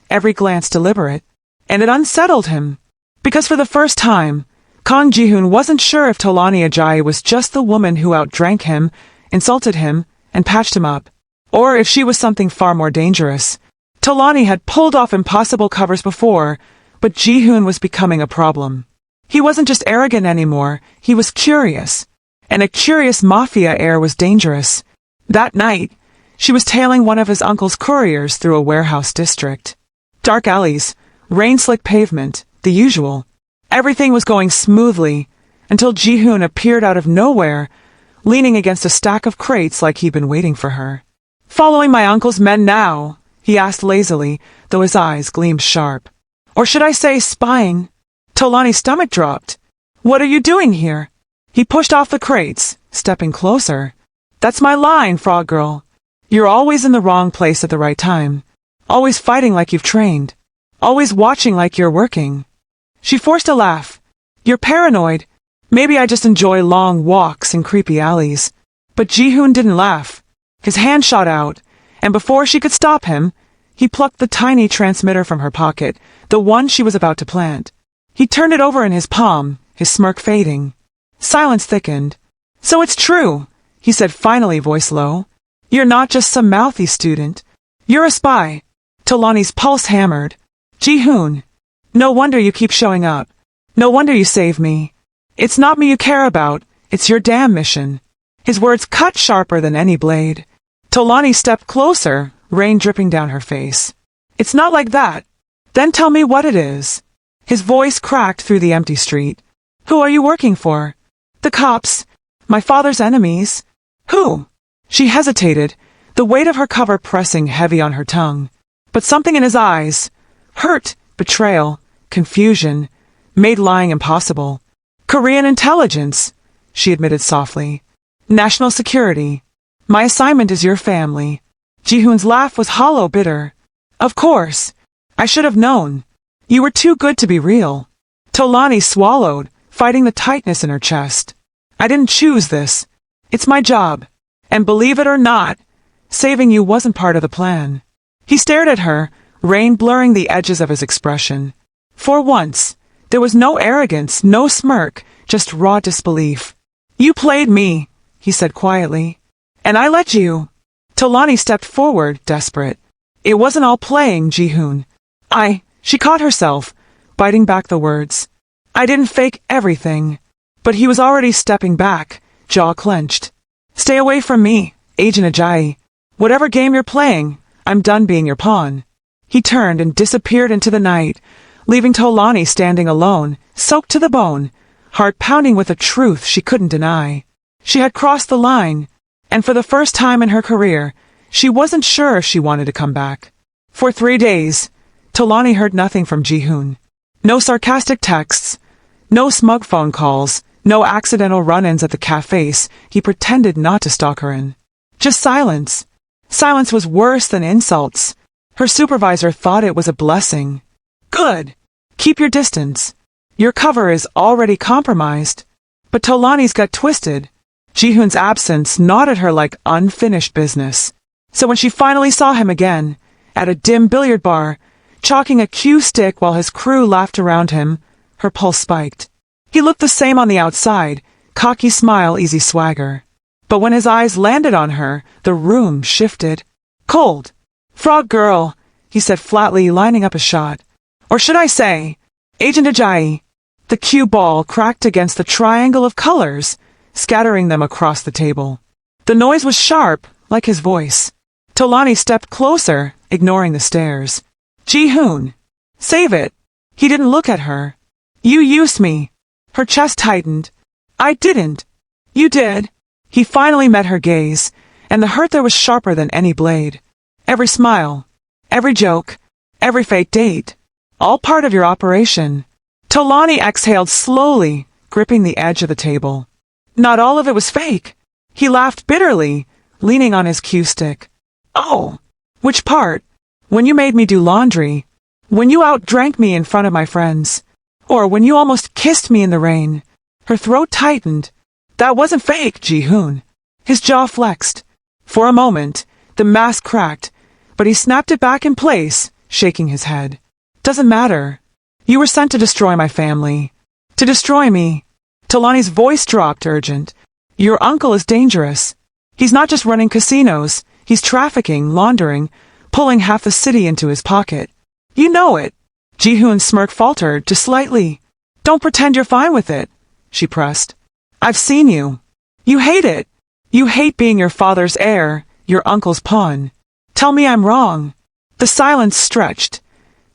Speaker 1: every glance deliberate. And it unsettled him. Because for the first time, Kang Ji-hoon wasn't sure if Talani Ajayi was just the woman who outdrank him, insulted him, and patched him up, or if she was something far more dangerous. Talani had pulled off impossible covers before, but Ji-hoon was becoming a problem. He wasn't just arrogant anymore, he was curious. And a curious Mafia heir was dangerous. That night, she was tailing one of his uncle's couriers through a warehouse district. Dark alleys, rain-slick pavement, the usual. Everything was going smoothly, until Ji-hoon appeared out of nowhere, leaning against a stack of crates like he'd been waiting for her. "Following my uncle's men now?" he asked lazily, though his eyes gleamed sharp. "Or should I say spying?" Tolani's stomach dropped. "What are you doing here?" He pushed off the crates, stepping closer. "That's my line, Frog Girl. You're always in the wrong place at the right time. Always fighting like you've trained. Always watching like you're working." She forced a laugh. "You're paranoid. Maybe I just enjoy long walks in creepy alleys." But Ji-hoon didn't laugh. His hand shot out, and before she could stop him, he plucked the tiny transmitter from her pocket, the one she was about to plant. He turned it over in his palm, his smirk fading. Silence thickened. "So it's true," he said finally, voice low. "You're not just some mouthy student. You're a spy." Tolani's pulse hammered. "Ji-hoon, no wonder you keep showing up. No wonder you save me. It's not me you care about, it's your damn mission." His words cut sharper than any blade. Tolani stepped closer, rain dripping down her face. "It's not like that. Then tell me what it is." His voice cracked through the empty street. "Who are you working for?" "The cops. My father's enemies." "Who?" She hesitated, the weight of her cover pressing heavy on her tongue. But something in his eyes, hurt, betrayal, confusion, made lying impossible. "Korean intelligence," she admitted softly. "National security. My assignment is your family." Ji-hoon's laugh was hollow, bitter. "Of course. I should have known. You were too good to be real." Tolani swallowed, fighting the tightness in her chest. "I didn't choose this. It's my job. And believe it or not, saving you wasn't part of the plan." He stared at her, rain blurring the edges of his expression. For once, there was no arrogance, no smirk, just raw disbelief. "You played me," he said quietly. "And I let you." Tolani stepped forward, desperate. "It wasn't all playing, Ji-hoon. She caught herself, biting back the words. "I didn't fake everything." But he was already stepping back, jaw clenched. "Stay away from me, Agent Ajayi. Whatever game you're playing, I'm done being your pawn." He turned and disappeared into the night, leaving Tolani standing alone, soaked to the bone, heart pounding with a truth she couldn't deny. She had crossed the line, and for the first time in her career, she wasn't sure if she wanted to come back. For 3 days, Tolani heard nothing from Ji-hoon. No sarcastic texts, no smug phone calls, no accidental run-ins at the cafes he pretended not to stalk her in. Just silence. Silence was worse than insults. Her supervisor thought it was a blessing. "Good. Keep your distance. Your cover is already compromised." But Tolani's gut twisted. Ji-hoon's absence gnawed at her like unfinished business. So when she finally saw him again, at a dim billiard bar, chalking a cue stick while his crew laughed around him, her pulse spiked. He looked the same on the outside, cocky smile, easy swagger. But when his eyes landed on her, the room shifted. "Cold. Frog Girl," he said flatly, lining up a shot. "Or should I say, Agent Ajayi." The cue ball cracked against the triangle of colors, scattering them across the table. The noise was sharp, like his voice. Tolani stepped closer, ignoring the stares. "Ji-hoon, save it." He didn't look at her. "You used me." Her chest tightened. "I didn't." "You did." He finally met her gaze, and the hurt there was sharper than any blade. "Every smile, every joke, every fake date, all part of your operation." Tolani exhaled slowly, gripping the edge of the table. "Not all of it was fake." He laughed bitterly, leaning on his cue stick. "Oh, which part? When you made me do laundry? When you outdrank me in front of my friends? Or when you almost kissed me in the rain?" Her throat tightened. "That wasn't fake, Ji-hoon." His jaw flexed. For a moment, the mask cracked, but he snapped it back in place, shaking his head. "Doesn't matter. You were sent to destroy my family. To destroy me." Tolani's voice dropped, urgent. "Your uncle is dangerous. He's not just running casinos, he's trafficking, laundering, pulling half the city into his pocket. You know it." Ji-hoon's smirk faltered, just slightly. "Don't pretend you're fine with it," she pressed. "I've seen you. You hate it. You hate being your father's heir, your uncle's pawn. Tell me I'm wrong." The silence stretched,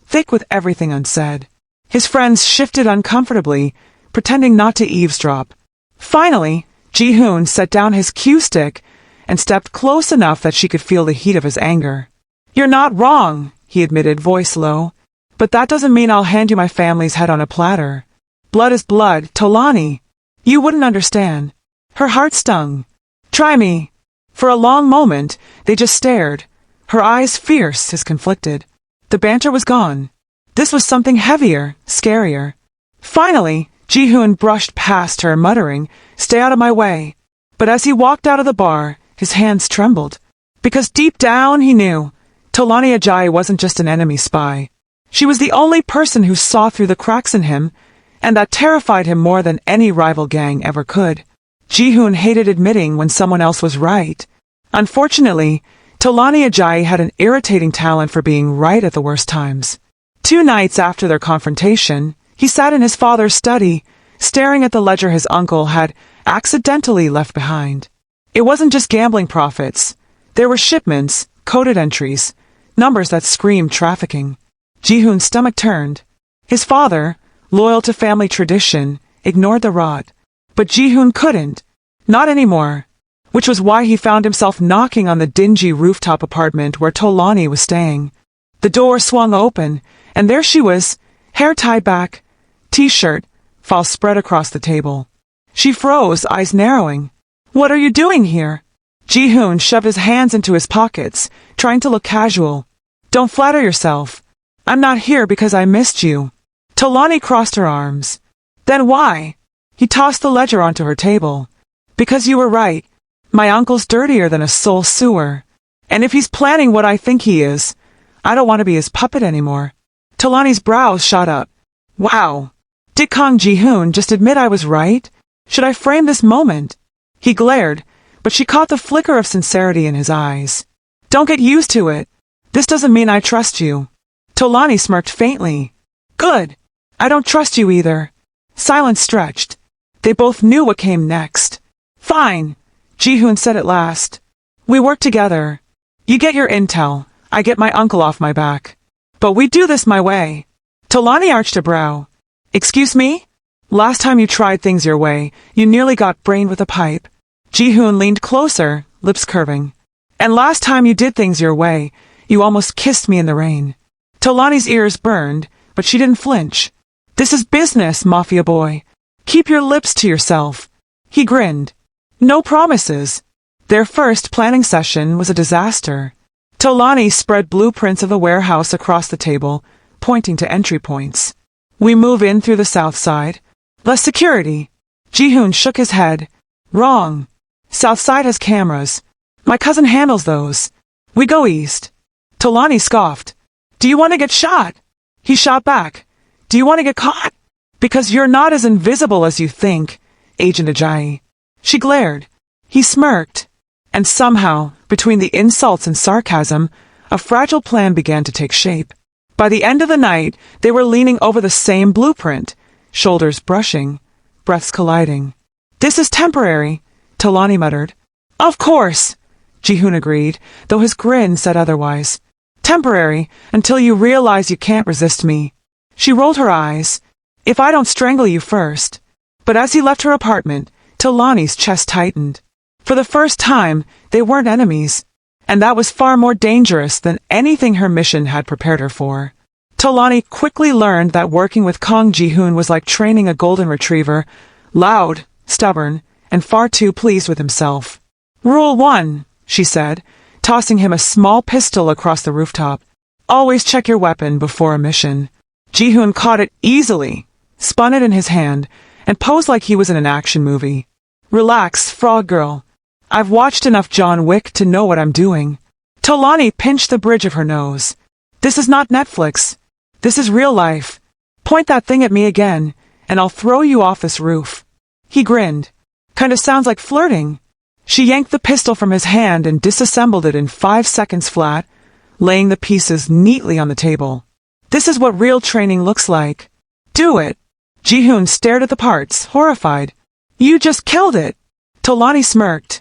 Speaker 1: thick with everything unsaid. His friends shifted uncomfortably, pretending not to eavesdrop. Finally, Ji-hoon set down his cue stick and stepped close enough that she could feel the heat of his anger. "You're not wrong," he admitted, voice low. "But that doesn't mean I'll hand you my family's head on a platter. Blood is blood, Tolani. You wouldn't understand." Her heart stung. "Try me." For a long moment, they just stared, her eyes fierce, his conflicted. The banter was gone. This was something heavier, scarier. Finally, Ji-hoon brushed past her, muttering, "Stay out of my way." But as he walked out of the bar, his hands trembled. Because deep down he knew, Tolani Ajayi wasn't just an enemy spy. She was the only person who saw through the cracks in him, and that terrified him more than any rival gang ever could. Ji-hoon hated admitting when someone else was right. Unfortunately, Tolani Ajayi had an irritating talent for being right at the worst times. 2 nights after their confrontation, he sat in his father's study, staring at the ledger his uncle had accidentally left behind. It wasn't just gambling profits. There were shipments, coded entries, numbers that screamed trafficking. Ji-hoon's stomach turned. His father, loyal to family tradition, ignored the rot. But Ji-hoon couldn't. Not anymore. Which was why he found himself knocking on the dingy rooftop apartment where Tolani was staying. The door swung open, and there she was, hair tied back, t-shirt, files spread across the table. She froze, eyes narrowing. "What are you doing here?" Ji-hoon shoved his hands into his pockets, trying to look casual. "Don't flatter yourself. I'm not here because I missed you." Tolani crossed her arms. "Then why?" He tossed the ledger onto her table. "Because you were right. My uncle's dirtier than a soul sewer. And if he's planning what I think he is, I don't want to be his puppet anymore." Tolani's brows shot up. "Wow. Did Kang Ji-hoon just admit I was right? Should I frame this moment?" He glared, but she caught the flicker of sincerity in his eyes. "Don't get used to it. This doesn't mean I trust you." Tolani smirked faintly. "Good. I don't trust you either." Silence stretched. They both knew what came next. "Fine," Ji-hoon said at last. "We work together. You get your intel, I get my uncle off my back. But we do this my way." Tolani arched a brow. "Excuse me? Last time you tried things your way, you nearly got brained with a pipe." Ji-hoon leaned closer, lips curving. "And last time you did things your way, you almost kissed me in the rain." Tolani's ears burned, but she didn't flinch. "This is business, Mafia boy. Keep your lips to yourself." He grinned. No promises. Their first planning session was a disaster. Tolani spread blueprints of the warehouse across the table, pointing to entry points. "We move in through the south side. Less security." Ji-hoon shook his head. "Wrong. South side has cameras. My cousin handles those. We go east." Tolani scoffed. "Do you want to get shot?" He shot back. "Do you want to get caught?" "Because you're not as invisible as you think, Agent Ajayi." She glared. He smirked. And somehow, between the insults and sarcasm, a fragile plan began to take shape. By the end of the night, they were leaning over the same blueprint, shoulders brushing, breaths colliding. "This is temporary," Tolani muttered. "Of course," Ji-hoon agreed, though his grin said otherwise. "Temporary, until you realize you can't resist me." She rolled her eyes. "If I don't strangle you first." But as he left her apartment, Tolani's chest tightened. For the first time, they weren't enemies. And that was far more dangerous than anything her mission had prepared her for. Tolani quickly learned that working with Kang Ji-hoon was like training a golden retriever, loud, stubborn, and far too pleased with himself. "Rule 1, she said, tossing him a small pistol across the rooftop. "Always check your weapon before a mission." Ji-hoon caught it easily, spun it in his hand, and posed like he was in an action movie. "Relax, frog girl. I've watched enough John Wick to know what I'm doing." Tolani pinched the bridge of her nose. "This is not Netflix. This is real life. Point that thing at me again, and I'll throw you off this roof." He grinned. "Kinda sounds like flirting." She yanked the pistol from his hand and disassembled it in 5 seconds flat, laying the pieces neatly on the table. "This is what real training looks like. Do it." Ji-hoon stared at the parts, horrified. "You just killed it." Tolani smirked.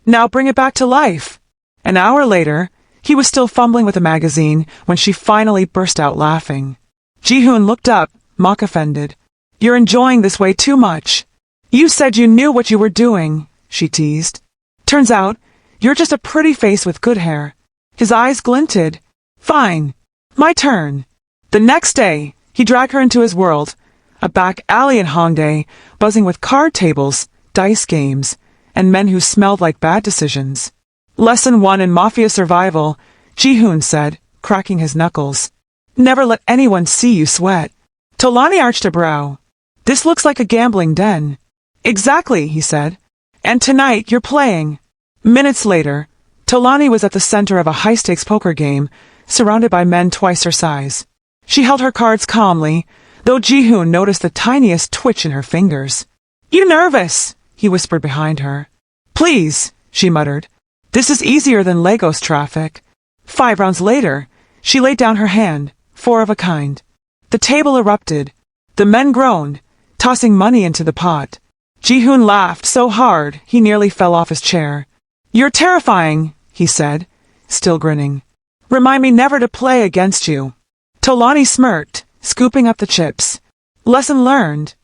Speaker 1: "Now bring it back to life." An hour later, he was still fumbling with a magazine when she finally burst out laughing. Ji-hoon looked up, mock offended. "You're enjoying this way too much. You said you knew what you were doing," she teased. Turns out, you're just a pretty face with good hair. His eyes glinted. Fine. My turn. The next day, he dragged her into his world, a back alley in Hongdae, buzzing with card tables, dice games, and men who smelled like bad decisions. Lesson 1 in Mafia survival, Ji-hoon said, cracking his knuckles. Never let anyone see you sweat. Tolani arched a brow. This looks like a gambling den. Exactly, he said. And tonight you're playing. Minutes later, Tolani was at the center of a high-stakes poker game, surrounded by men twice her size. She held her cards calmly, though Ji-hoon noticed the tiniest twitch in her fingers. You nervous? He whispered behind her. Please, she muttered. This is easier than Lagos traffic. 5 rounds later, she laid down her hand, 4 of a kind. The table erupted. The men groaned, tossing money into the pot. Ji-hoon laughed so hard he nearly fell off his chair. You're terrifying, he said, still grinning. Remind me never to play against you. Tolani smirked, scooping up the chips. Lesson learned.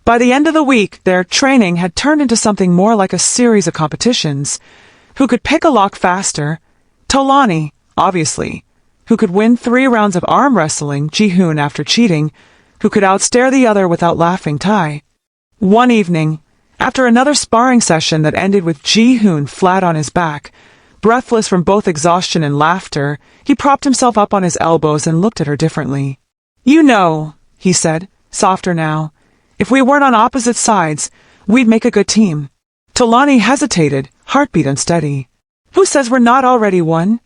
Speaker 1: By the end of the week, their training had turned into something more like a series of competitions. Who could pick a lock faster? Tolani, obviously. Who could win 3 rounds of arm wrestling, Ji-hoon after cheating. Who could outstare the other without laughing, Tai. One evening, after another sparring session that ended with Ji-hoon flat on his back, breathless from both exhaustion and laughter, he propped himself up on his elbows and looked at her differently. You know, he said, softer now, if we weren't on opposite sides, we'd make a good team. Tolani hesitated, heartbeat unsteady. Who says we're not already one?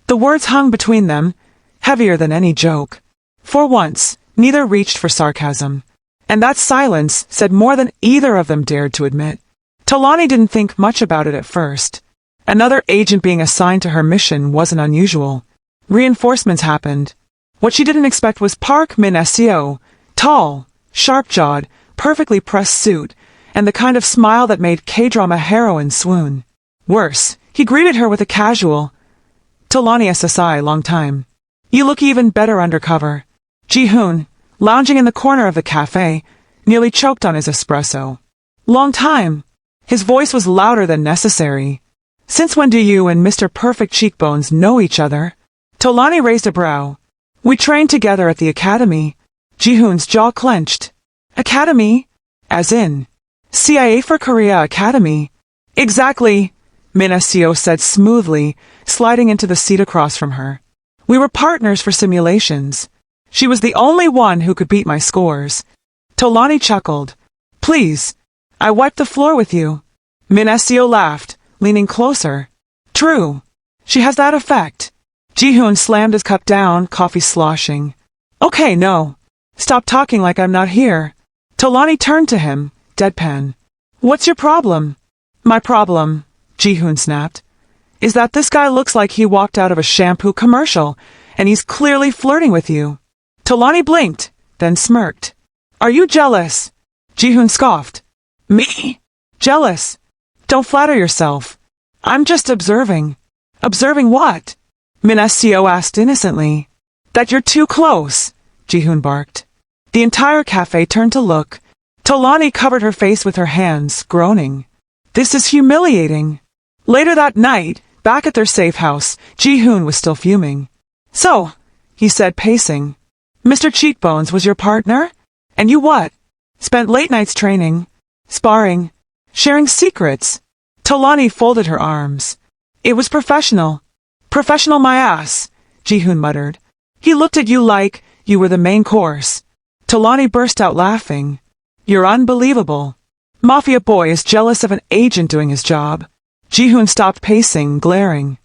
Speaker 1: The words hung between them, heavier than any joke. For once, neither reached for sarcasm. And that silence said more than either of them dared to admit. Tolani didn't think much about it at first. Another agent being assigned to her mission wasn't unusual. Reinforcements happened. What she didn't expect was Park Min-seo, tall, sharp-jawed, perfectly pressed suit, and the kind of smile that made K-drama heroines swoon. Worse, he greeted her with a casual, Tolani SSI, long time. You look even better undercover. Ji-hoon, lounging in the corner of the cafe, nearly choked on his espresso. Long time. His voice was louder than necessary. Since when do you and Mr. Perfect Cheekbones know each other? Tolani raised a brow. We trained together at the academy. Ji-hoon's jaw clenched. Academy? As in, CIA for Korea Academy. Exactly, Min-seo said smoothly, sliding into the seat across from her. We were partners for simulations. She was the only one who could beat my scores. Tolani chuckled. Please, I wiped the floor with you. Min-seo laughed, leaning closer. True. She has that effect. Ji-hoon slammed his cup down, coffee sloshing. Okay, no. Stop talking like I'm not here. Tolani turned to him, deadpan. What's your problem? My problem, Ji-hoon snapped, is that this guy looks like he walked out of a shampoo commercial, and he's clearly flirting with you. Tolani blinked, then smirked. Are you jealous? Ji-hoon scoffed. Me? Jealous? Don't flatter yourself. I'm just observing. Observing what? Min-seo asked innocently. That you're too close, Ji-hoon barked. The entire cafe turned to look. Tolani covered her face with her hands, groaning. This is humiliating. Later that night, back at their safe house, Ji-hoon was still fuming. So, he said, pacing. Mr. Cheekbones was your partner? And you what? Spent late nights training, sparring, sharing secrets. Tolani folded her arms. It was professional. Professional my ass, Ji-hoon muttered. He looked at you like you were the main course. Tolani burst out laughing. You're unbelievable. Mafia boy is jealous of an agent doing his job. Ji-hoon stopped pacing, glaring.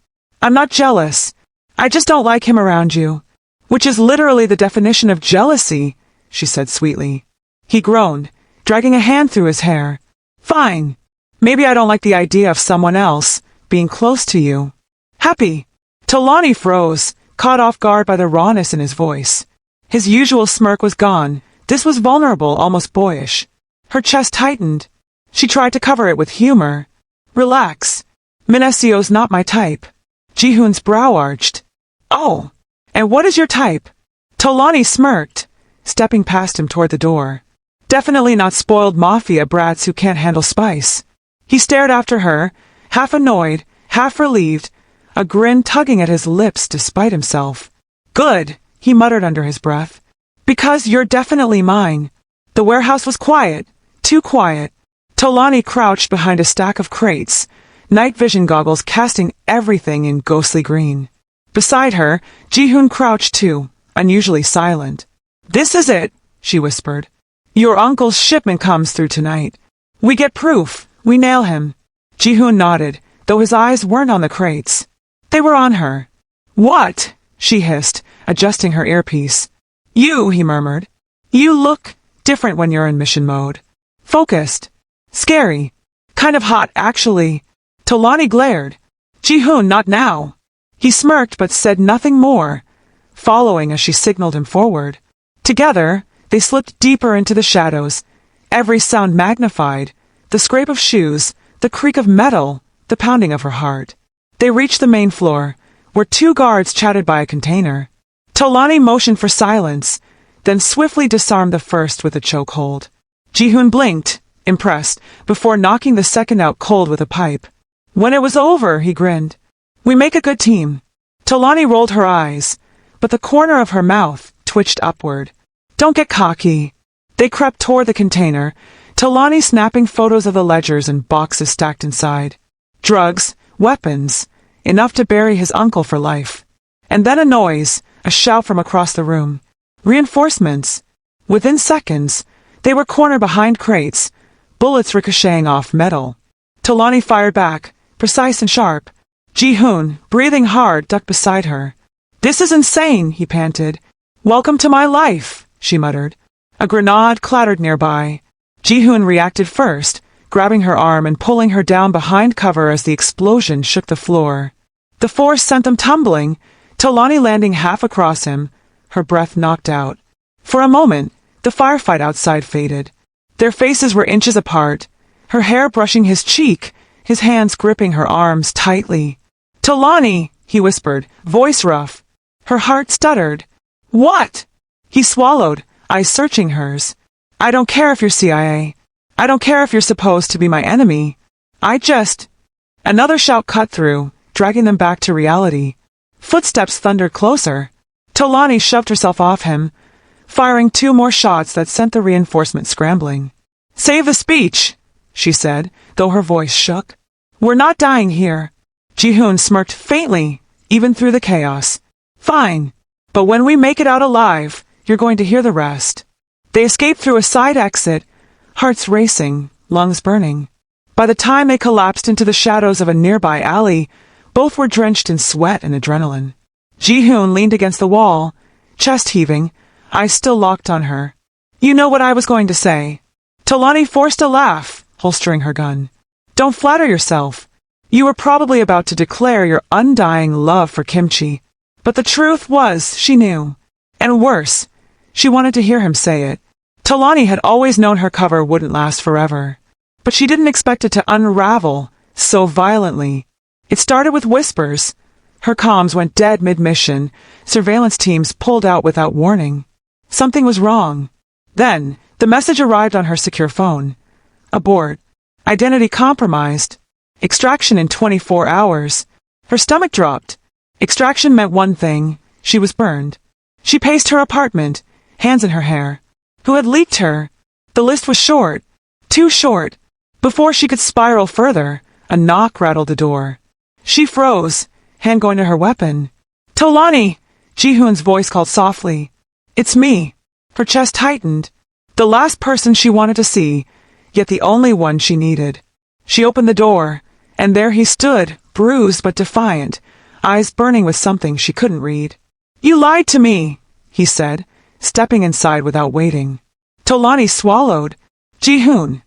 Speaker 1: I'm not jealous. I just don't like him around you. Which is literally the definition of jealousy, she said sweetly. He groaned, dragging a hand through his hair. Fine. Maybe I don't like the idea of someone else being close to you. Happy. Tolani froze, caught off guard by the rawness in his voice. His usual smirk was gone. This was vulnerable, almost boyish. Her chest tightened. She tried to cover it with humor. Relax. Min-seo's not my type. Ji-hoon's brow arched. Oh, and what is your type? Tolani smirked, stepping past him toward the door. Definitely not spoiled mafia brats who can't handle spice. He stared after her, half annoyed, half relieved, a grin tugging at his lips despite himself. "Good," he muttered under his breath. "Because you're definitely mine." The warehouse was quiet, too quiet. Tolani crouched behind a stack of crates, night vision goggles casting everything in ghostly green. Beside her, Ji-hoon crouched too, unusually silent. "This is it," she whispered. "Your uncle's shipment comes through tonight. We get proof, we nail him." Ji-hoon nodded, though his eyes weren't on the crates. They were on her. "What?" she hissed, adjusting her earpiece. "You," he murmured. "You look different when you're in mission mode. Focused. Scary. Kind of hot, actually." Tolani glared. "Ji-hoon, not now." He smirked but said nothing more, following as she signaled him forward. Together, they slipped deeper into the shadows, every sound magnified, the scrape of shoes, the creak of metal, the pounding of her heart. They reached the main floor, where two guards chatted by a container. Tolani motioned for silence, then swiftly disarmed the first with a chokehold. Ji-hoon blinked, impressed, before knocking the second out cold with a pipe. When it was over, he grinned. "We make a good team." Tolani rolled her eyes, but the corner of her mouth twitched upward. "Don't get cocky." They crept toward the container, Tolani snapping photos of the ledgers and boxes stacked inside. Drugs, weapons, enough to bury his uncle for life. And then a noise, a shout from across the room. Reinforcements. Within seconds, they were cornered behind crates, bullets ricocheting off metal. Tolani fired back, precise and sharp. Ji-hoon, breathing hard, ducked beside her. "This is insane," he panted. "Welcome to my life," she muttered. A grenade clattered nearby. Ji-hoon reacted first, grabbing her arm and pulling her down behind cover as the explosion shook the floor. The force sent them tumbling, Tolani landing half across him, her breath knocked out. For a moment, the firefight outside faded. Their faces were inches apart, her hair brushing his cheek, his hands gripping her arms tightly. "Tolani," he whispered, voice rough. Her heart stuttered. "What?" He swallowed, eyes searching hers. "I don't care if you're CIA. I don't care if you're supposed to be my enemy. I just—" Another shout cut through, dragging them back to reality. Footsteps thundered closer. Tolani shoved herself off him, firing two more shots that sent the reinforcement scrambling. "Save the speech," she said, though her voice shook. "We're not dying here." Ji-hoon smirked faintly, even through the chaos. "Fine. But when we make it out alive, you're going to hear the rest." They escaped through a side exit, hearts racing, lungs burning. By the time they collapsed into the shadows of a nearby alley, both were drenched in sweat and adrenaline. Ji-hoon leaned against the wall, chest heaving, eyes still locked on her. "You know what I was going to say." Tolani forced a laugh, holstering her gun. "Don't flatter yourself. You were probably about to declare your undying love for kimchi. But the truth was, she knew. And worse, she wanted to hear him say it. Tolani had always known her cover wouldn't last forever. But she didn't expect it to unravel so violently. It started with whispers. Her comms went dead mid-mission, surveillance teams pulled out without warning. Something was wrong. Then, the message arrived on her secure phone. Abort. Identity compromised. Extraction in 24 hours. Her stomach dropped. Extraction meant one thing. She was burned. She paced her apartment, hands in her hair. Who had leaked her? The list was short. Too short. Before she could spiral further, a knock rattled the door. She froze, hand going to her weapon. "Tolani!" Ji-hoon's voice called softly. "It's me." Her chest tightened. The last person she wanted to see, yet the only one she needed. She opened the door, and there he stood, bruised but defiant, eyes burning with something she couldn't read. "You lied to me," he said, stepping inside without waiting. Tolani swallowed. "Ji-hoon,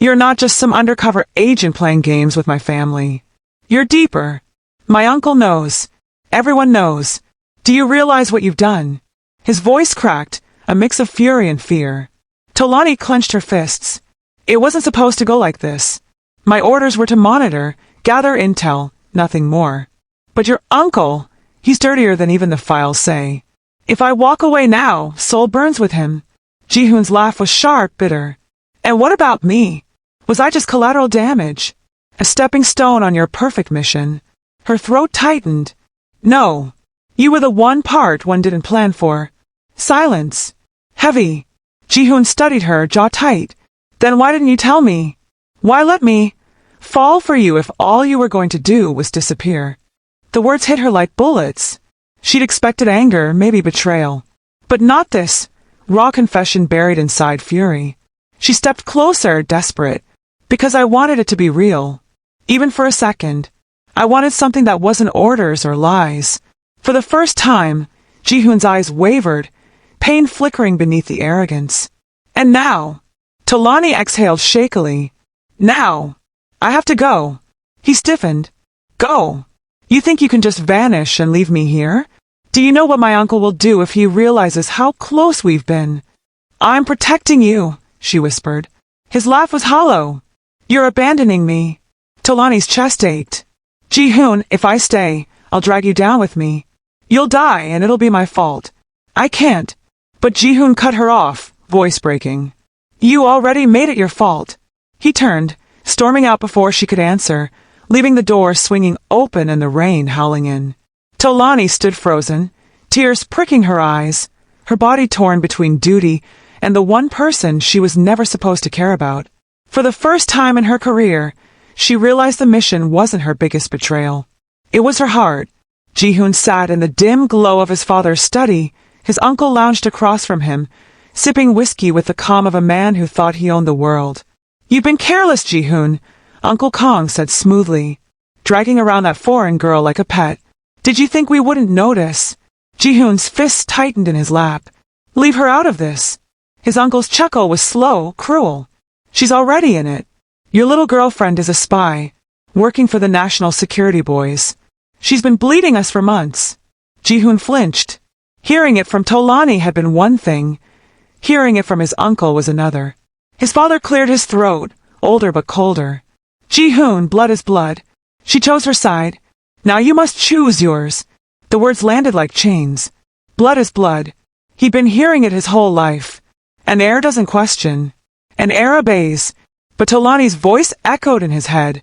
Speaker 1: you're not just some undercover agent playing games with my family. You're deeper. My uncle knows. Everyone knows. Do you realize what you've done?" His voice cracked, a mix of fury and fear. Tolani clenched her fists. "It wasn't supposed to go like this. My orders were to monitor, gather intel, nothing more. But your uncle, he's dirtier than even the files say. If I walk away now, soul burns with him." Ji-hoon's laugh was sharp, bitter. "And what about me? Was I just collateral damage?" A stepping stone on your perfect mission. Her throat tightened. No. You were the one part one didn't plan for. Silence. Heavy. Ji-hoon studied her, jaw tight. Then why didn't you tell me? Why let me fall for you if all you were going to do was disappear? The words hit her like bullets. She'd expected anger, maybe betrayal. But not this raw confession buried inside fury. She stepped closer, desperate. Because I wanted it to be real. Even for a second. I wanted something that wasn't orders or lies. For the first time, Ji-hoon's eyes wavered, pain flickering beneath the arrogance. And now, Talani exhaled shakily. Now, I have to go. He stiffened. Go. You think you can just vanish and leave me here? Do you know what my uncle will do if he realizes how close we've been? I'm protecting you, she whispered. His laugh was hollow. You're abandoning me. Talani's chest ached. Ji-hoon, if I stay, I'll drag you down with me. You'll die and it'll be my fault. I can't. But Ji-hoon cut her off, voice breaking. You already made it your fault. He turned, storming out before she could answer, leaving the door swinging open and the rain howling in. Talani stood frozen, tears pricking her eyes, her body torn between duty and the one person she was never supposed to care about. For the first time in her career, she realized the mission wasn't her biggest betrayal. It was her heart. Ji-hoon sat in the dim glow of his father's study. His uncle lounged across from him, sipping whiskey with the calm of a man who thought he owned the world. You've been careless, Ji-hoon, Uncle Kong said smoothly, dragging around that foreign girl like a pet. Did you think we wouldn't notice? Ji-hoon's fists tightened in his lap. Leave her out of this. His uncle's chuckle was slow, cruel. She's already in it. Your little girlfriend is a spy, working for the National Security Boys. She's been bleeding us for months. Ji-hoon flinched. Hearing it from Talani had been one thing. Hearing it from his uncle was another. His father cleared his throat, older but colder. Ji-hoon, blood is blood. She chose her side. Now you must choose yours. The words landed like chains. Blood is blood. He'd been hearing it his whole life. An heir doesn't question. An heir obeys. But Talani's voice echoed in his head.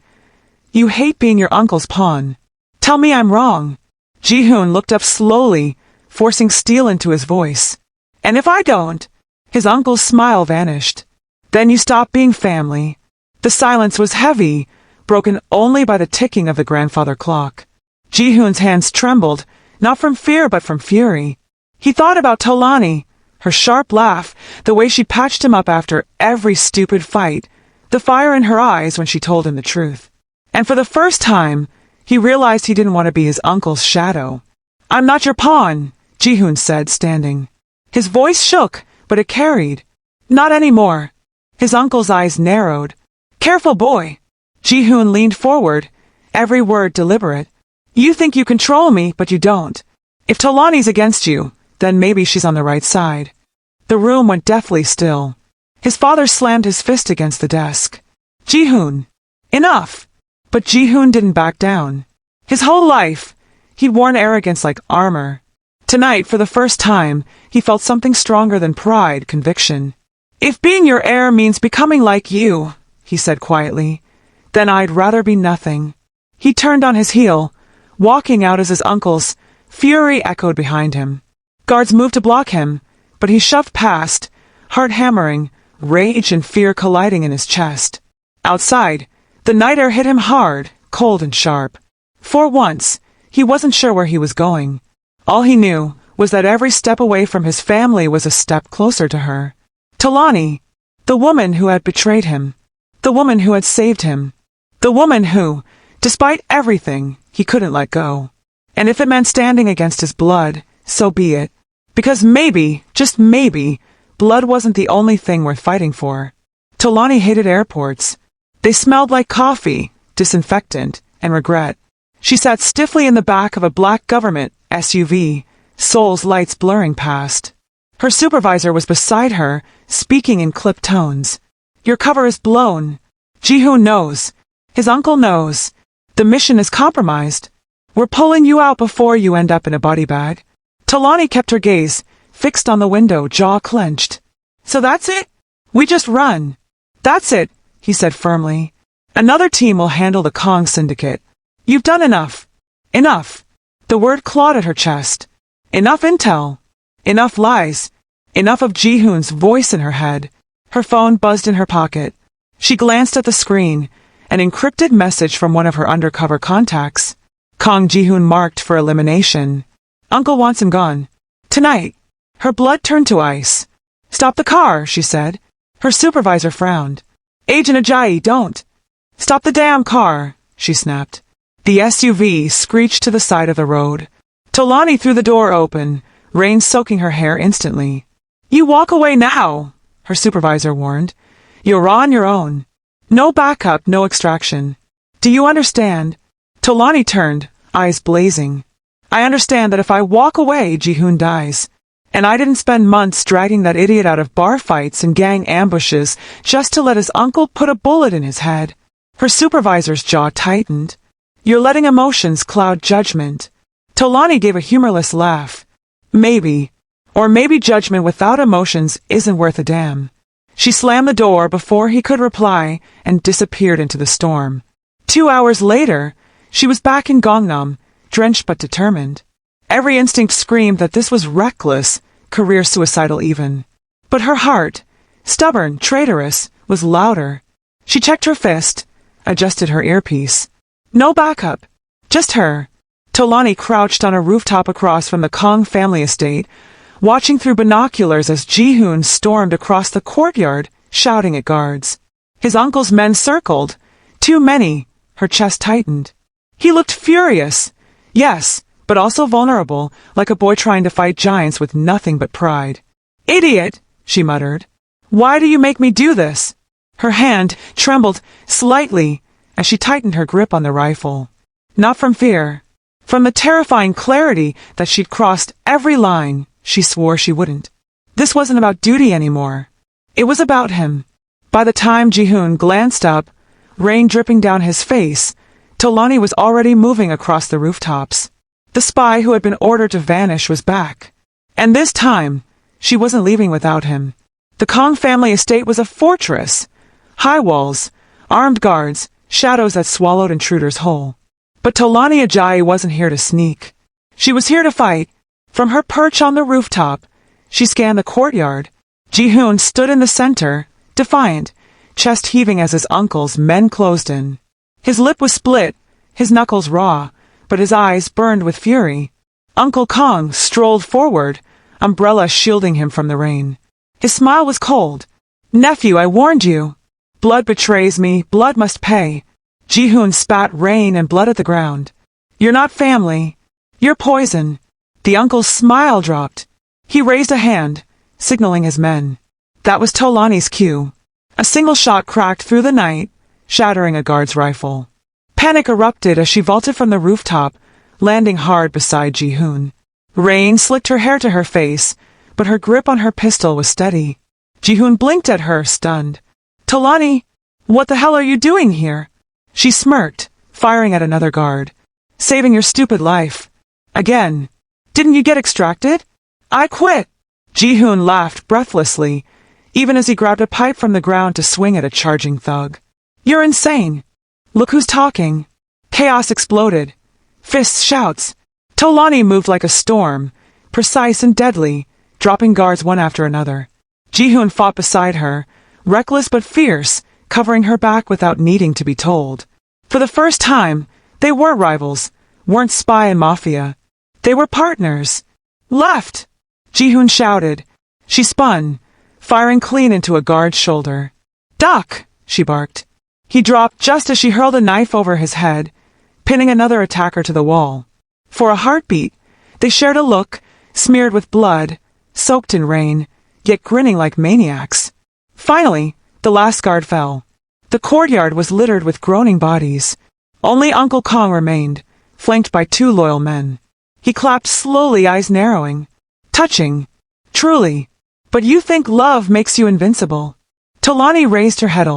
Speaker 1: You hate being your uncle's pawn. Tell me I'm wrong. Ji-hoon looked up slowly, forcing steel into his voice. And if I don't? His uncle's smile vanished. Then you stop being family. The silence was heavy, broken only by the ticking of the grandfather clock. Ji-hoon's hands trembled, not from fear but from fury. He thought about Talani, her sharp laugh, the way she patched him up after every stupid fight, the fire in her eyes when she told him the truth. And for the first time, he realized he didn't want to be his uncle's shadow. I'm not your pawn, Ji-hoon said, standing. His voice shook, but it carried. Not anymore. His uncle's eyes narrowed. Careful, boy. Ji-hoon leaned forward, every word deliberate. You think you control me, but you don't. If Talani's against you, then maybe she's on the right side. The room went deathly still. His father slammed his fist against the desk. Ji-hoon. Enough. But Ji-hoon didn't back down. His whole life, he'd worn arrogance like armor. Tonight, for the first time, he felt something stronger than pride, conviction. If being your heir means becoming like you, he said quietly, then I'd rather be nothing. He turned on his heel, walking out as his uncle's fury echoed behind him. Guards moved to block him, but he shoved past, heart hammering, rage and fear colliding in his chest. Outside, the night air hit him hard, cold and sharp. For once, he wasn't sure where he was going. All he knew was that every step away from his family was a step closer to her. Talani, the woman who had betrayed him, the woman who had saved him, the woman who, despite everything, he couldn't let go. And if it meant standing against his blood, so be it. Because maybe, just maybe, blood wasn't the only thing worth fighting for. Talani hated airports. They smelled like coffee, disinfectant, and regret. She sat stiffly in the back of a black government SUV, Seoul's lights blurring past. Her supervisor was beside her, speaking in clipped tones. Your cover is blown. Ji-hoon knows. His uncle knows. The mission is compromised. We're pulling you out before you end up in a body bag. Talani kept her gaze fixed on the window, jaw clenched. So that's it? We just run. That's it, he said firmly. Another team will handle the Kong syndicate. You've done enough. Enough. The word clawed at her chest. Enough intel. Enough lies. Enough of Ji-hoon's voice in her head. Her phone buzzed in her pocket. She glanced at the screen. An encrypted message from one of her undercover contacts. Kong Ji-hoon marked for elimination. Uncle wants him gone. Tonight. Her blood turned to ice. Stop the car, she said. Her supervisor frowned. Agent Ajayi, don't. Stop the damn car, she snapped. The SUV screeched to the side of the road. Tolani threw the door open, rain soaking her hair instantly. You walk away now, her supervisor warned. You're on your own. No backup, no extraction. Do you understand? Tolani turned, eyes blazing. I understand that if I walk away, Ji-hoon dies. And I didn't spend months dragging that idiot out of bar fights and gang ambushes just to let his uncle put a bullet in his head. Her supervisor's jaw tightened. You're letting emotions cloud judgment. Tolani gave a humorless laugh. Maybe. Or maybe judgment without emotions isn't worth a damn. She slammed the door before he could reply and disappeared into the storm. 2 hours later, she was back in Gangnam, drenched but determined. Every instinct screamed that this was reckless, career suicidal even. But her heart, stubborn, traitorous, was louder. She checked her fist, adjusted her earpiece. No backup. Just her. Tolani crouched on a rooftop across from the Kong family estate, watching through binoculars as Ji-hoon stormed across the courtyard, shouting at guards. His uncle's men circled. Too many. Her chest tightened. He looked furious. Yes, but also vulnerable, like a boy trying to fight giants with nothing but pride. Idiot, she muttered. Why do you make me do this? Her hand trembled slightly as she tightened her grip on the rifle. Not from fear. From the terrifying clarity that she'd crossed every line she swore she wouldn't. This wasn't about duty anymore. It was about him. By the time Ji-hoon glanced up, rain dripping down his face, Tolani was already moving across the rooftops. The spy who had been ordered to vanish was back. And this time, she wasn't leaving without him. The Kong family estate was a fortress. High walls, armed guards, shadows that swallowed intruders whole. But Tolani Ajayi wasn't here to sneak. She was here to fight. From her perch on the rooftop, she scanned the courtyard. Ji-hoon stood in the center, defiant, chest heaving as his uncle's men closed in. His lip was split, his knuckles raw, but his eyes burned with fury. Uncle Kong strolled forward, umbrella shielding him from the rain. His smile was cold. Nephew, I warned you. Blood betrays me, blood must pay. Ji-hoon spat rain and blood at the ground. You're not family. You're poison. The uncle's smile dropped. He raised a hand, signaling his men. That was Tolani's cue. A single shot cracked through the night, shattering a guard's rifle. Panic erupted as she vaulted from the rooftop, landing hard beside Ji-hoon. Rain slicked her hair to her face, but her grip on her pistol was steady. Ji-hoon blinked at her, stunned. Tolani, what the hell are you doing here? She smirked, firing at another guard. Saving your stupid life. Again. Didn't you get extracted? I quit. Ji-hoon laughed breathlessly, even as he grabbed a pipe from the ground to swing at a charging thug. You're insane. Look who's talking. Chaos exploded. Fists, shouts. Tolani moved like a storm, precise and deadly, dropping guards one after another. Ji-hoon fought beside her, reckless but fierce, covering her back without needing to be told. For the first time, they weren't rivals, weren't spy and mafia. They were partners. Left! Ji-hoon shouted. She spun, firing clean into a guard's shoulder. Duck! She barked. He dropped just as she hurled a knife over his head, pinning another attacker to the wall. For a heartbeat, they shared a look, smeared with blood, soaked in rain, yet grinning like maniacs. Finally, the last guard fell. The courtyard was littered with groaning bodies. Only Uncle Kong remained, flanked by 2 loyal men. He clapped slowly, eyes narrowing. Touching. Truly. But you think love makes you invincible. Tolani raised her head.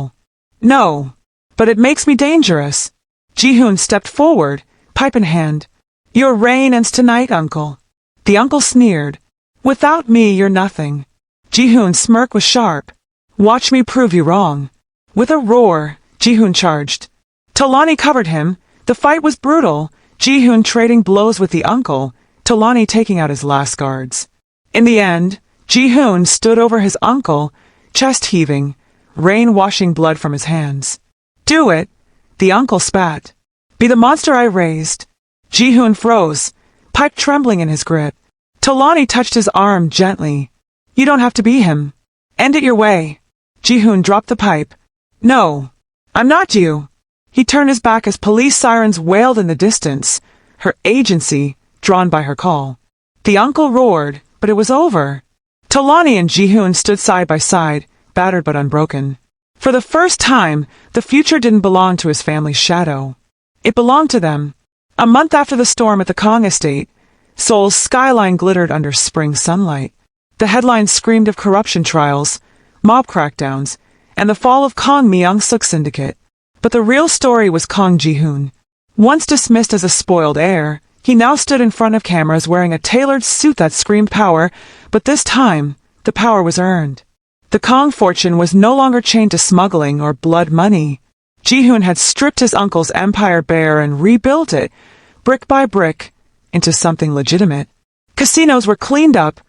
Speaker 1: No. But it makes me dangerous. Ji-hoon stepped forward, pipe in hand. Your reign ends tonight, uncle. The uncle sneered. Without me, you're nothing. Ji-hoon's smirk was sharp. Watch me prove you wrong. With a roar, Ji-hoon charged. Talani covered him. The fight was brutal, Ji-hoon trading blows with the uncle, Talani taking out his last guards. In the end, Ji-hoon stood over his uncle, chest heaving, rain washing blood from his hands. Do it, the uncle spat. Be the monster I raised. Ji-hoon froze, pipe trembling in his grip. Talani touched his arm gently. You don't have to be him. End it your way. Ji-hoon dropped the pipe. No, I'm not you. He turned his back as police sirens wailed in the distance, her agency drawn by her call. The uncle roared, but it was over. Talani and Ji-hoon stood side by side, battered but unbroken. For the first time, the future didn't belong to his family's shadow. It belonged to them. A month after the storm at the Kong estate, Seoul's skyline glittered under spring sunlight. The headlines screamed of corruption trials, mob crackdowns, and the fall of Kong Myung-suk's syndicate. But the real story was Kong Ji-hoon. Once dismissed as a spoiled heir, he now stood in front of cameras wearing a tailored suit that screamed power, but this time, the power was earned. The Kong fortune was no longer chained to smuggling or blood money. Ji-hoon had stripped his uncle's empire bare and rebuilt it, brick by brick, into something legitimate. Casinos were cleaned up,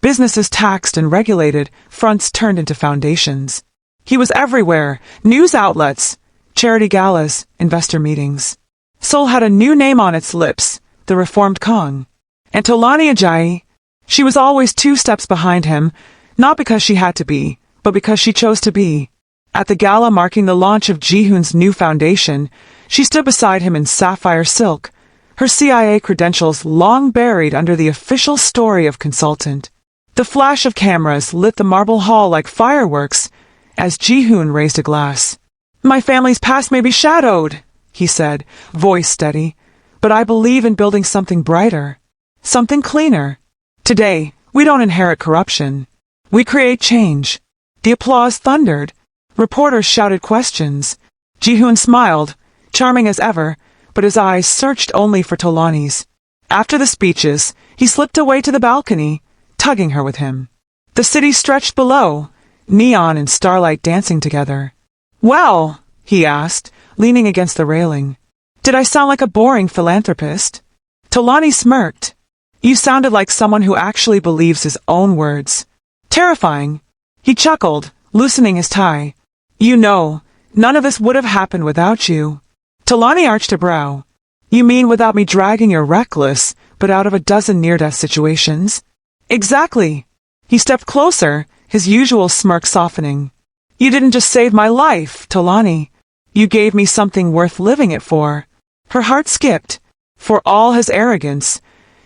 Speaker 1: businesses taxed and regulated, fronts turned into foundations. He was everywhere, news outlets, charity galas, investor meetings. Seoul had a new name on its lips, the reformed Kong. And Talani Ajayi, she was always 2 steps behind him, not because she had to be, but because she chose to be. At the gala marking the launch of Ji-hoon's new foundation, she stood beside him in sapphire silk, her CIA credentials long buried under the official story of consultant. The flash of cameras lit the marble hall like fireworks as Ji-hoon raised a glass. My family's past may be shadowed, he said, voice steady, but I believe in building something brighter, something cleaner. Today, we don't inherit corruption. We create change. The applause thundered. Reporters shouted questions. Ji-hoon smiled, charming as ever, but his eyes searched only for Talani's. After the speeches, he slipped away to the balcony, tugging her with him. The city stretched below, neon and starlight dancing together. Well, he asked, leaning against the railing. Did I sound like a boring philanthropist? Talani smirked. You sounded like someone who actually believes his own words. Terrifying. He chuckled, loosening his tie. You know, none of this would have happened without you. Talani arched a brow. You mean without me dragging your reckless, but out of a dozen near-death situations? Exactly. He stepped closer, his usual smirk softening. You didn't just save my life, Talani. You gave me something worth living it for. Her heart skipped. For all his arrogance,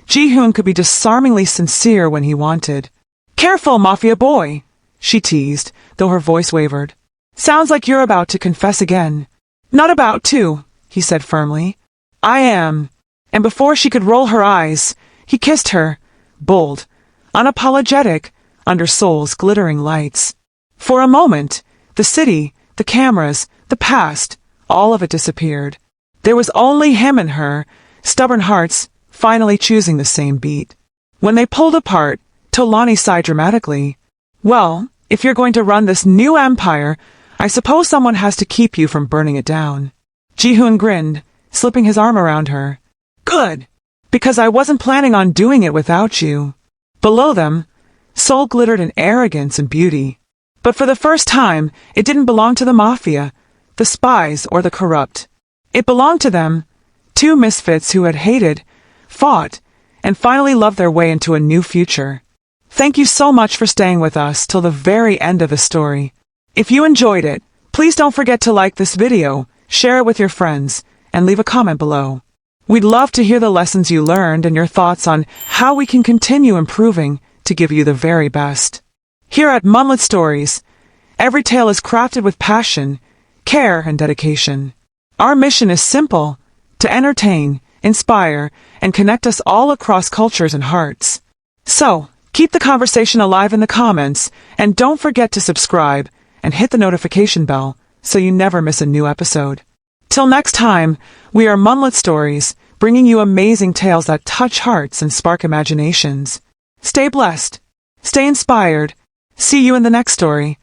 Speaker 1: Ji-hoon could be disarmingly sincere when he wanted. Careful, Mafia boy, she teased, though her voice wavered. Sounds like you're about to confess again. Not about to, he said firmly. I am. And before she could roll her eyes, he kissed her, bold, unapologetic, under Seoul's glittering lights. For a moment, the city, the cameras, the past, all of it disappeared. There was only him and her, stubborn hearts, finally choosing the same beat. When they pulled apart, Talani sighed dramatically. Well, if you're going to run this new empire, I suppose someone has to keep you from burning it down. Ji-hoon grinned, slipping his arm around her. Good, because I wasn't planning on doing it without you. Below them, Seoul glittered in arrogance and beauty. But for the first time, it didn't belong to the Mafia, the spies, or the corrupt. It belonged to them, 2 misfits who had hated, fought, and finally loved their way into a new future. Thank you so much for staying with us till the very end of the story. If you enjoyed it, please don't forget to like this video, share it with your friends, and leave a comment below. We'd love to hear the lessons you learned and your thoughts on how we can continue improving to give you the very best. Here at Munlyt Stories, every tale is crafted with passion, care, and dedication. Our mission is simple, to entertain, inspire, and connect us all across cultures and hearts. So, keep the conversation alive in the comments, and don't forget to subscribe and hit the notification bell so you never miss a new episode. Till next time, we are Munlyt Stories, bringing you amazing tales that touch hearts and spark imaginations. Stay blessed. Stay inspired. See you in the next story.